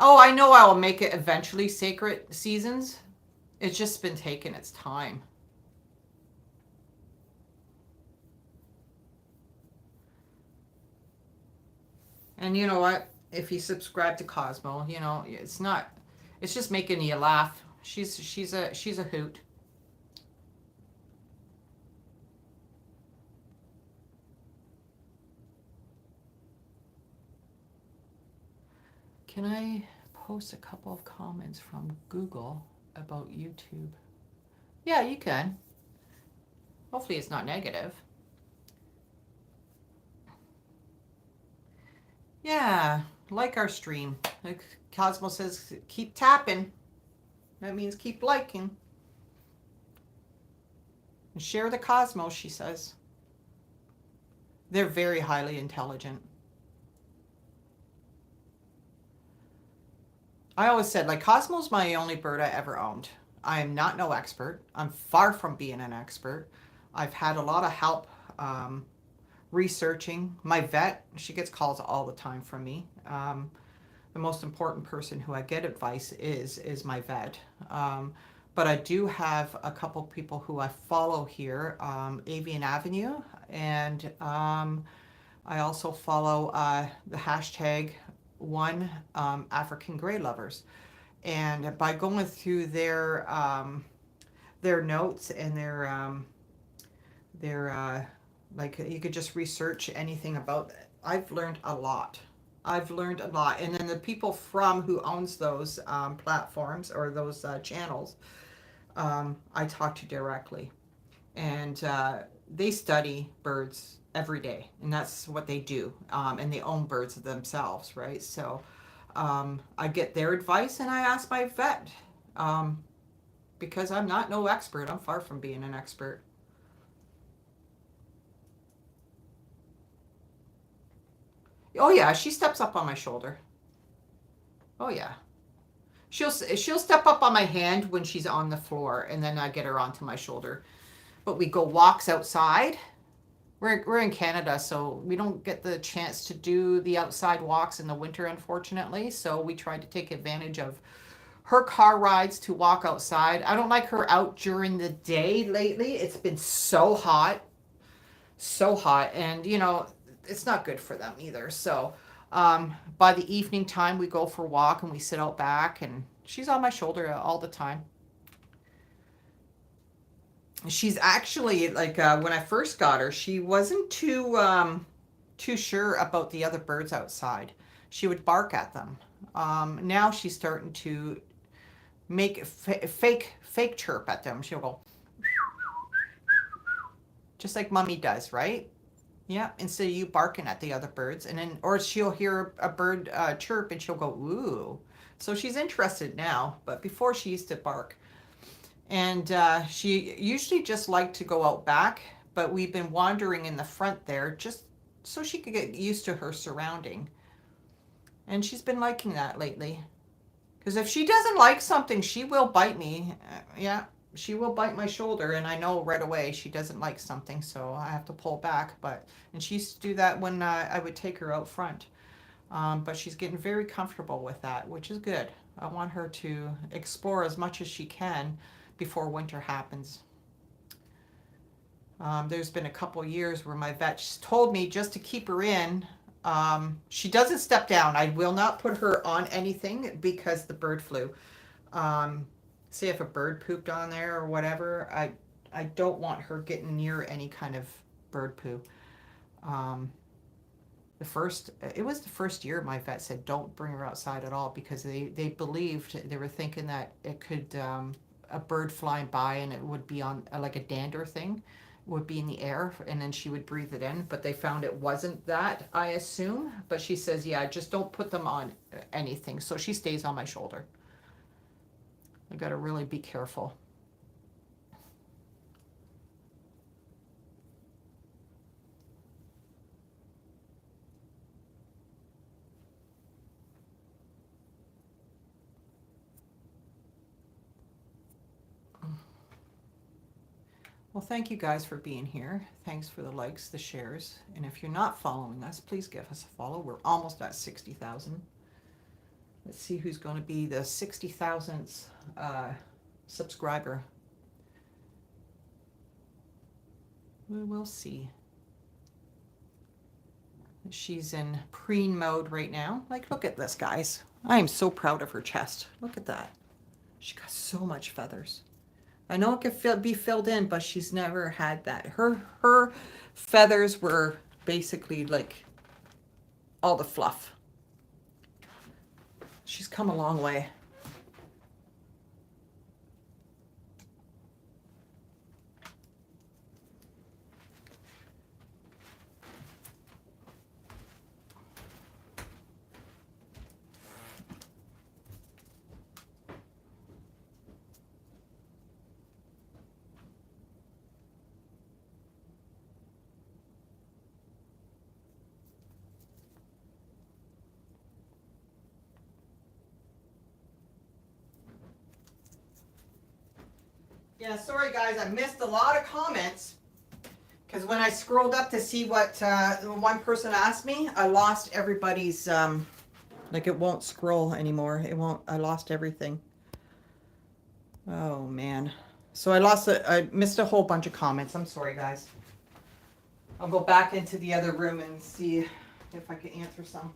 Oh, I know I will make it eventually Sacred Seasons. It's just been taking its time. And you know what? If you subscribe to Cosmo, you know, it's not it's just making you laugh. She's a hoot. Can I post a couple of comments from Google about YouTube? Yeah, you can. Hopefully it's not negative. Yeah, like our stream. Like Cosmo says, keep tapping. That means keep liking. And share the Cosmos, she says. They're very highly intelligent. I always said, like, Cosmo's my only bird I ever owned. I am not no expert. I'm far from being an expert. I've had a lot of help researching. My vet, she gets calls all the time from me. The most important person who I get advice is my vet. But I do have a couple people who I follow here, Avian Avenue, and I also follow the hashtag one African Grey Lovers. And by going through their notes and their like you could just research anything about it. I've learned a lot. I've learned a lot, and then the people from who owns those platforms or those channels, I talk to directly, and they study birds every day, and that's what they do, and they own birds themselves, right? So I get their advice, and I ask my vet um, because I'm not no expert. I'm far from being an expert. Oh yeah, she steps up on my shoulder. Oh yeah, she'll step up on my hand when she's on the floor, and then I get her onto my shoulder. But we go walks outside. We're in Canada, so we don't get the chance to do the outside walks in the winter, unfortunately. So we try to take advantage of her car rides to walk outside. I don't like her out during the day lately. It's been so hot, and you know it's not good for them either. So by the evening time, we go for a walk and we sit out back, and she's on my shoulder all the time. She's actually like when I first got her, she wasn't too sure about the other birds outside. She would bark at them. Now she's starting to make fake chirp at them. She'll go just like Mummy does, right? Yeah. Instead of you barking at the other birds, and then or she'll hear a bird chirp and she'll go ooh. So she's interested now, but before she used to bark. And she usually just liked to go out back, but we've been wandering in the front there just so she could get used to her surrounding. And she's been liking that lately. Because if she doesn't like something, she will bite me. Yeah, she will bite my shoulder, and I know right away she doesn't like something, so I have to pull back. And she used to do that when I would take her out front. But she's getting very comfortable with that, which is good. I want her to explore as much as she can before winter happens. There's been a couple years where my vet told me just to keep her in She doesn't step down. I will not put her on anything because the bird flu. Um, Say if a bird pooped on there or whatever, I don't want her getting near any kind of bird poo. Um, it was the first year my vet said don't bring her outside at all because they believed they were thinking that it could a bird flying by and it would be on like a dander thing would be in the air and then she would breathe it in, but they found it wasn't that, I assume. But she says, yeah, just don't put them on anything, so she stays on my shoulder. I got to really be careful. Well, thank you guys for being here. Thanks for the likes, the shares. And if you're not following us, please give us a follow. We're almost at 60,000. Let's see who's going to be the 60,000th subscriber. We will see. She's in preen mode right now. Like, look at this, guys. I am so proud of her chest. Look at that. She got so much feathers. I know it could be filled in, but she's never had that. Her feathers were basically like all the fluff. She's come a long way. Yeah, sorry guys, I missed a lot of comments because when I scrolled up to see what one person asked me, I lost everybody's, like it won't scroll anymore. It won't, I lost everything. Oh man. So I missed a whole bunch of comments. I'm sorry guys. I'll go back into the other room and see if I can answer some.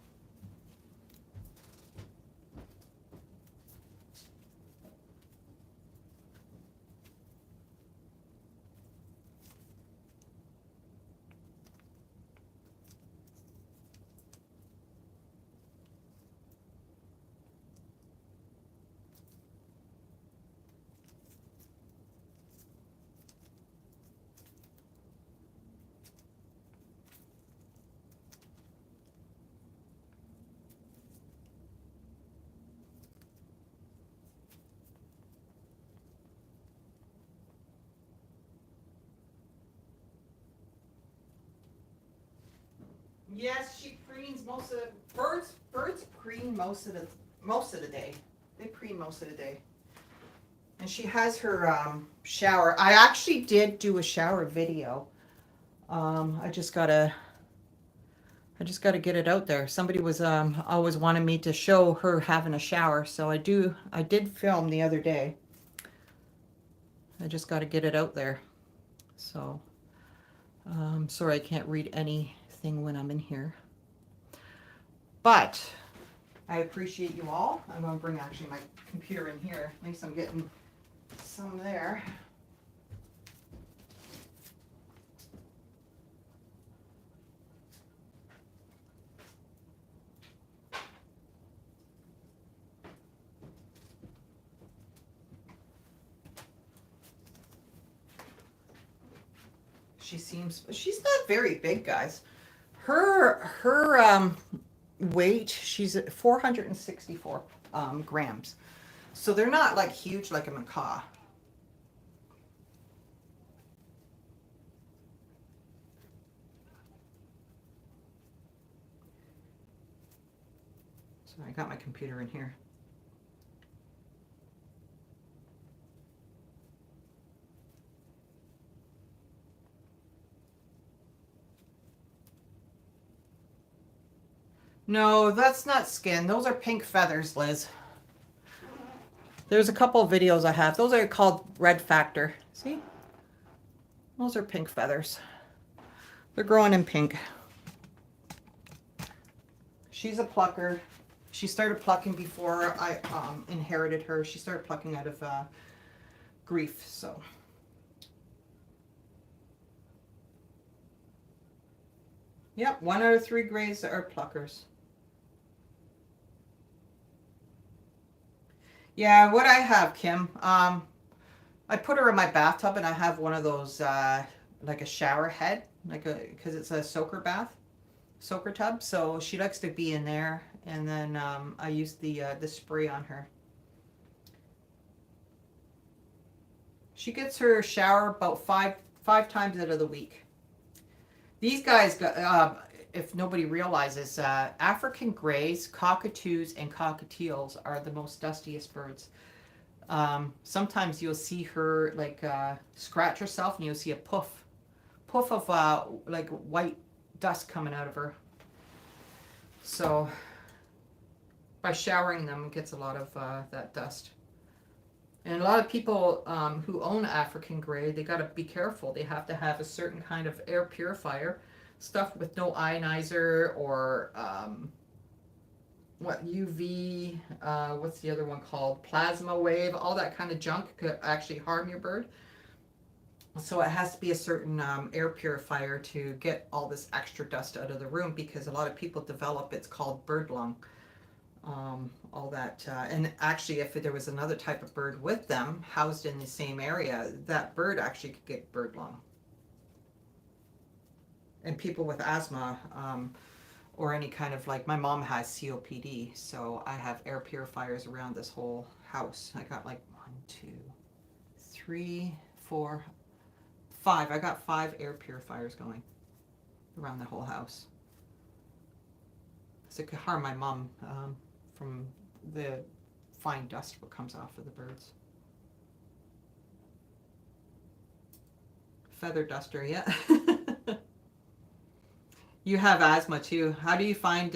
Yes, she preens most of the birds. Birds preen most of the day. They preen most of the day. And she has her shower. I actually did do a shower video. I just gotta get it out there. Somebody was always wanted me to show her having a shower, so I did film the other day. I just gotta get it out there. So sorry I can't read anything when I'm in here. But I appreciate you all. I'm gonna bring actually my computer in here. At least I'm getting some there. She's not very big, guys. Her weight, she's at 464 grams. So they're not like huge like a macaw. So I got my computer in here. No, that's not skin. Those are pink feathers, Liz. There's a couple of videos I have. Those are called red factor. See? Those are pink feathers. They're growing in pink. She's a plucker. She started plucking before I inherited her. She started plucking out of grief, so. Yep, 1 out of 3 grays are pluckers. Yeah, what I have, Kim, I put her in my bathtub and I have one of those, like a shower head, because it's a soaker tub. So she likes to be in there, and then I use the spray on her. She gets her shower about five times out of the week. These guys, if nobody realizes, African greys, cockatoos, and cockatiels are the most dustiest birds. Sometimes you'll see her like scratch herself, and you'll see a puff of like white dust coming out of her. So by showering them, it gets a lot of that dust. And a lot of people who own African gray, they got to be careful. They have to have a certain kind of air purifier, stuff with no ionizer or UV, what's the other one called? Plasma wave, all that kind of junk could actually harm your bird. So it has to be a certain air purifier to get all this extra dust out of the room, because a lot of people develop, it's called bird lung. All that, and actually if there was another type of bird with them housed in the same area, that bird actually could get bird lung. And people with asthma, or any kind of, like, my mom has COPD, so I have air purifiers around this whole house. I got like 1, 2, 3, 4, 5. I got 5 air purifiers going around the whole house. So it could harm my mom from the fine dust what comes off of the birds. Feather duster, yeah. You have asthma too. How do you find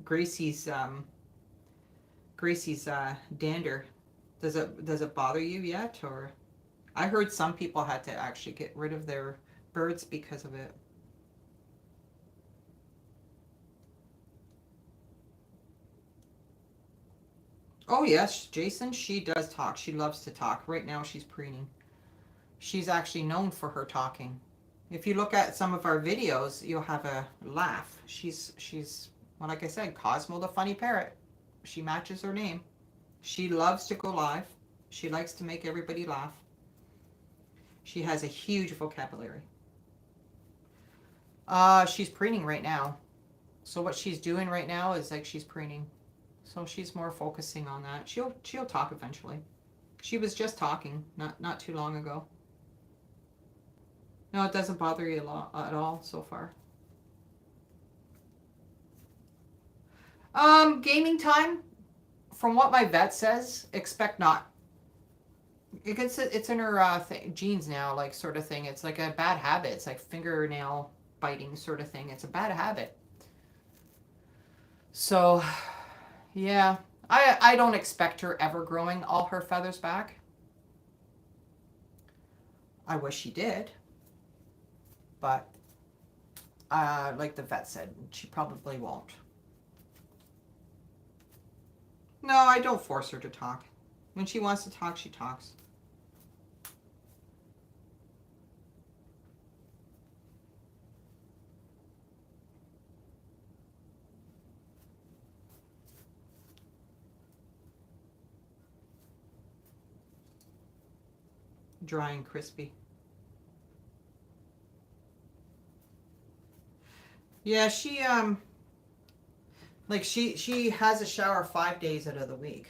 Gracie's dander? Does it bother you yet? Or I heard some people had to actually get rid of their birds because of it. Oh yes, Jason, she does talk. She loves to talk. Right now she's preening. She's actually known for her talking. If you look at some of our videos, you'll have a laugh. She's well, like I said, Cosmo the funny parrot. She matches her name. She loves to go live. She likes to make everybody laugh. She has a huge vocabulary. She's preening right now. So what she's doing right now is like she's preening. So she's more focusing on that. She'll talk eventually. She was just talking not too long ago. No, it doesn't bother you a lot at all so far. Gaming time, from what my vet says, expect not. It's in her genes now, like, sort of thing. It's like a bad habit. It's like fingernail biting sort of thing. It's a bad habit. So, yeah, I don't expect her ever growing all her feathers back. I wish she did. But, like the vet said, she probably won't. No, I don't force her to talk. When she wants to talk, she talks. Dry and crispy. Yeah, she like she has a shower 5 days out of the week.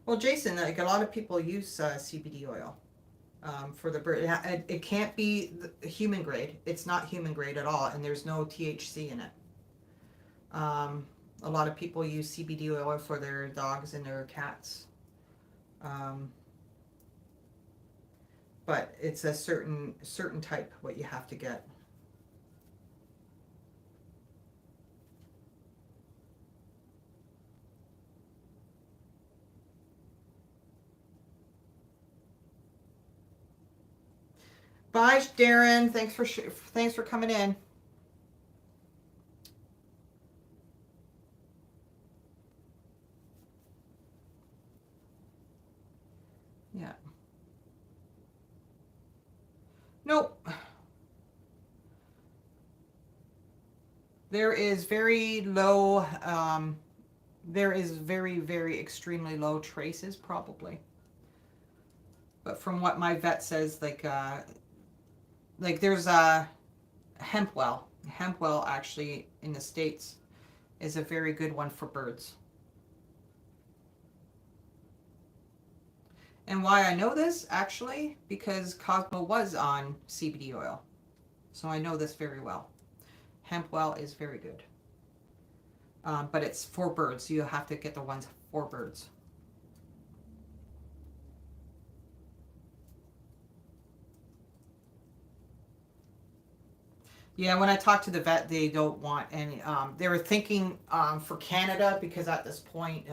Well, Jason, like, a lot of people use CBD oil for the bird. It can't be human grade. It's not human grade at all, and there's no THC in it. A lot of people use CBD oil for their dogs and their cats. But it's a certain type what you have to get. Bye, Darren. Thanks for coming in. Yeah. Nope. There is very low. There is very extremely low traces probably. But from what my vet says, like there's a hempwell. Hempwell actually in the States is a very good one for birds. And why I know this actually because Cosmo was on CBD oil, so I know this very well. Hempwell is very good, but it's for birds. So you have to get the ones for birds. Yeah, when I talked to the vet, they don't want any. They were thinking for Canada because at this point,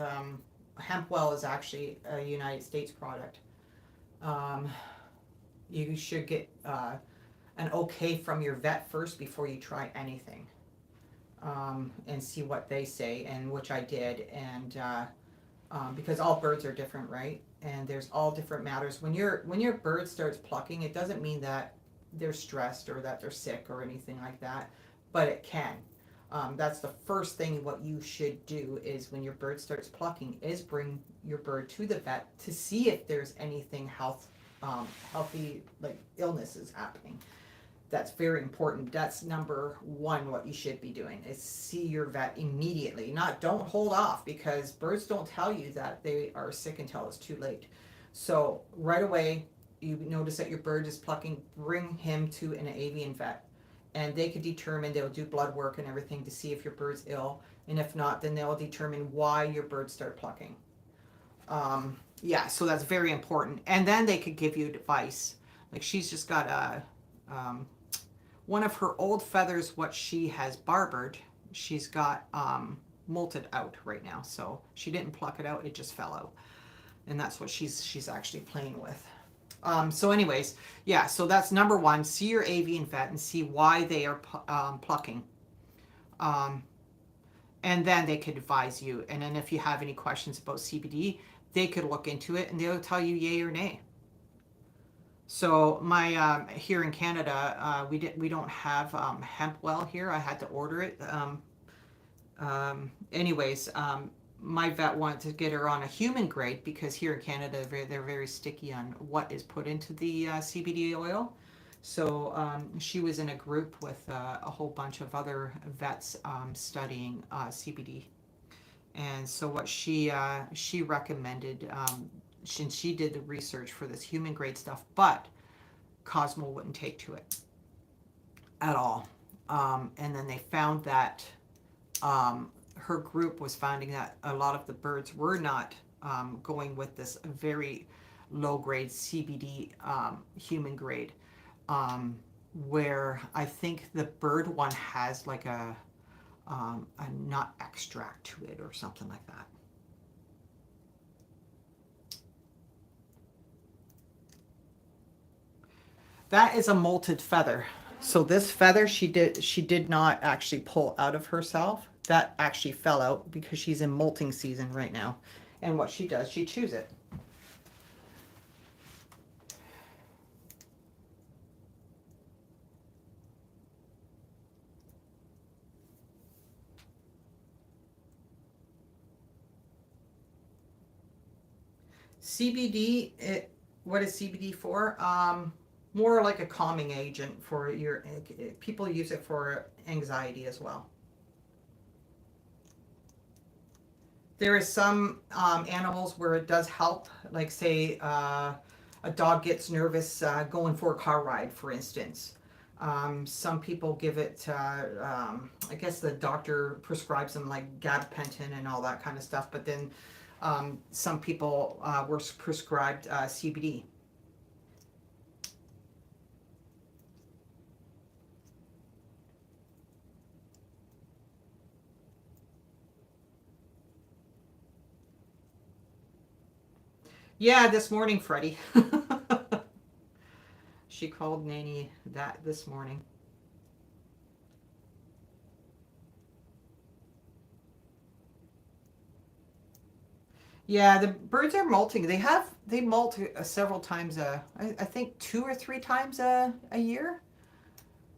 Hempwell is actually a United States product. Um, you should get an okay from your vet first before you try anything, and see what they say, and which I did, and because all birds are different, right? And there's all different matters. When your bird starts plucking, it doesn't mean that they're stressed or that they're sick or anything like that, but it can. That's the first thing what you should do is when your bird starts plucking is bring your bird to the vet to see if there's anything healthy like illness is happening. That's very important. That's number one. What you should be doing is see your vet immediately. Not don't hold off because birds don't tell you that they are sick until it's too late. So right away, you notice that your bird is plucking. Bring him to an avian vet, and they could determine. They'll do blood work and everything to see if your bird's ill, and if not, then they'll determine why your bird start plucking. Yeah, so that's very important. And then they could give you advice. Like she's just got a one of her old feathers, what she has barbered, she's got molted out right now. So she didn't pluck it out; it just fell out, and that's what she's actually playing with. So, anyways, yeah. So that's number one. See your avian vet and see why they are plucking, um, and then they could advise you. And then if you have any questions about CBD, they could look into it and they'll tell you yay or nay. So my here in Canada, we don't have hemp well here. I had to order it. Anyways, my vet wanted to get her on a human grade because here in Canada they're very sticky on what is put into the CBD oil. So she was in a group with a whole bunch of other vets studying CBD, and so what she recommended, she did the research for this human grade stuff, but Cosmo wouldn't take to it at all. And then they found that her group was finding that a lot of the birds were not going with this very low grade CBD human grade, where I think the bird one has like a nut extract to it or something like that. That is a molted feather. So this feather she did not actually pull out of herself. That actually fell out because she's in molting season right now. And what she does, she chews it. CBD, what is CBD for? More like a calming agent for your people use it for anxiety as well. There is some animals where it does help, like say a dog gets nervous going for a car ride, for instance. Some people give it, I guess the doctor prescribes them like gabapentin and all that kind of stuff, but then some people were prescribed CBD. Yeah, this morning, Freddie. She called Nanny that this morning. Yeah, the birds are molting. They molt several times I think 2 or 3 times a year.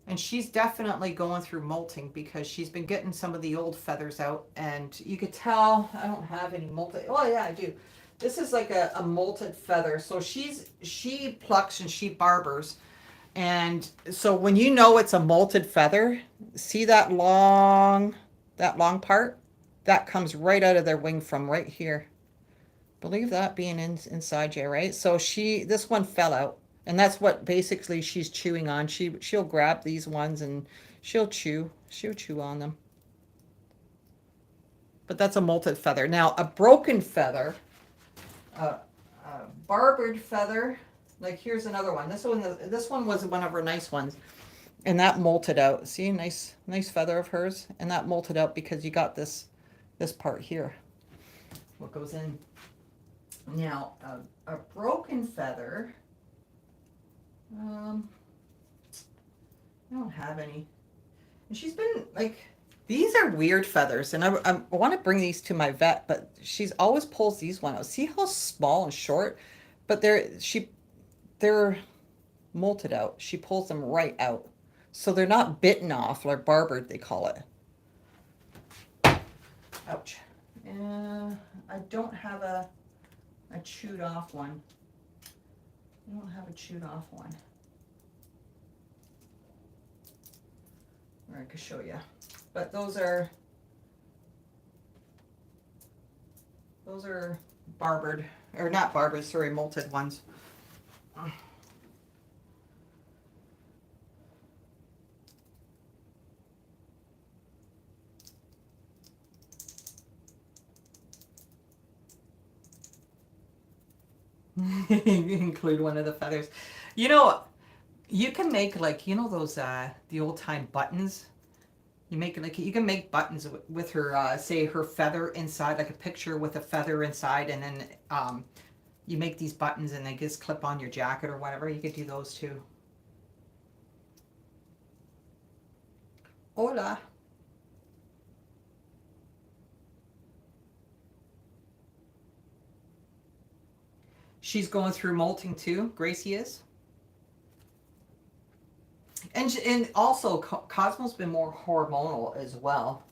And she's definitely going through molting because she's been getting some of the old feathers out, and you could tell I don't have any molted. Oh yeah, I do. This is like a molted feather. So she plucks and she barbers. And so when you know it's a molted feather, see that long part? That comes right out of their wing from right here. Believe that being inside you, right? So this one fell out, and that's what basically she's chewing on. She'll grab these ones and she'll chew on them. But that's a molted feather. Now a broken feather, a barbered feather. Like here's another one. This one was one of her nice ones, and that molted out. See, nice feather of hers, and that molted out because you got this part here. What goes in? Now, a broken feather, I don't have any. And she's been like, these are weird feathers, and I want to bring these to my vet, but she's always pulls these ones out. See how small and short, but they're molted out. She pulls them right out, so they're not bitten off or barbered, they call it. Ouch. I don't have a chewed off one. I don't have a chewed off one. Or I could show you. But those are barbered, or not barbered, sorry, molted ones. Include one of the feathers. You know, you can make like, those the old time buttons. You can make buttons with her say her feather inside, like a picture with a feather inside, and then you make these buttons and they just clip on your jacket or whatever. You could do those too. Hola. She's going through molting too. Gracie is. And also Cosmo's been more hormonal as well.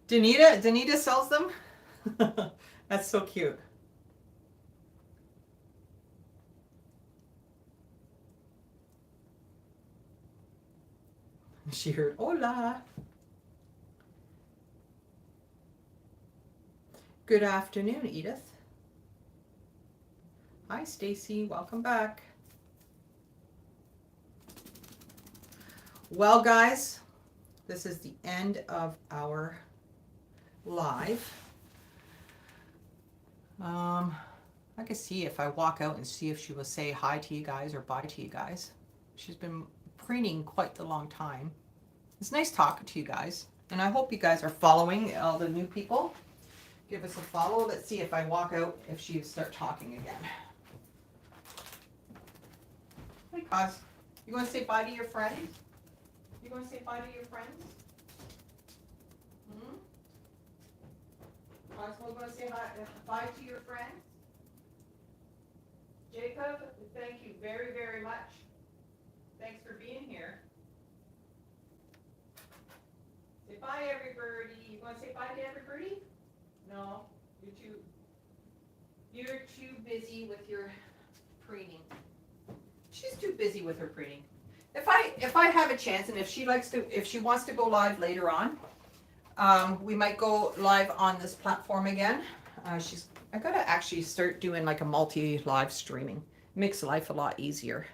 Danita sells them. That's so cute. She heard hola. Good afternoon, Edith. Hi, Stacy. Welcome back. Well, guys, this is the end of our live. I can see if I walk out and see if she will say hi to you guys or bye to you guys. She's been preening quite the long time. It's nice talking to you guys, and I hope you guys are following all the new people. Give us a follow. Let's see if I walk out, if she start talking again. Hey, Cos, you want to say bye to your friends? You want to say bye to your friends? Cosmo, going to say hi, bye to your friends? Jacob, thank you very, very much. Thanks for being here. Say bye, everybody. You want to say bye to everybody? No, you're too busy with your preening. She's too busy with her preening. If I have a chance, and if she wants to go live later on, we might go live on this platform again. I gotta actually start doing like a multi-live streaming. It makes life a lot easier.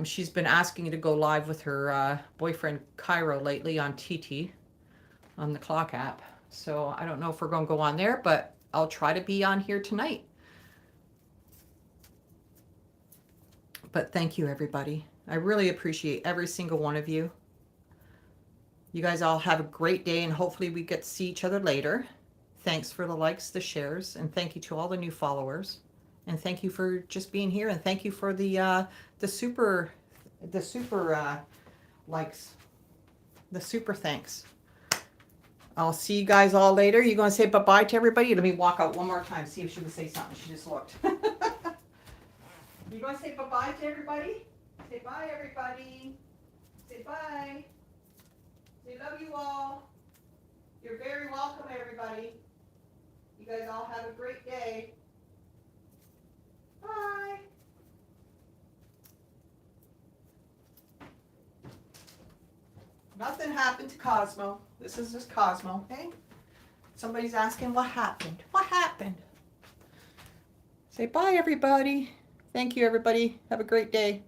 She's been asking to go live with her boyfriend Cairo lately on TT, on the clock app. So I don't know if we're going to go on there, but I'll try to be on here tonight. But thank you, everybody. I really appreciate every single one of you. You guys all have a great day, and hopefully we get to see each other later. Thanks for the likes, the shares, and thank you to all the new followers. And thank you for just being here, and thank you for the super likes, the super thanks. I'll see you guys all later. You gonna say bye-bye to everybody? Let me walk out one more time, see if she would say something. She just looked. You gonna say bye-bye to everybody? Say bye, everybody. Say bye. Say love you all. You're very welcome, everybody. You guys all have a great day. Bye. Nothing happened to Cosmo. This is just Cosmo, okay? Somebody's asking what happened. What happened? Say bye, everybody. Thank you, everybody. Have a great day.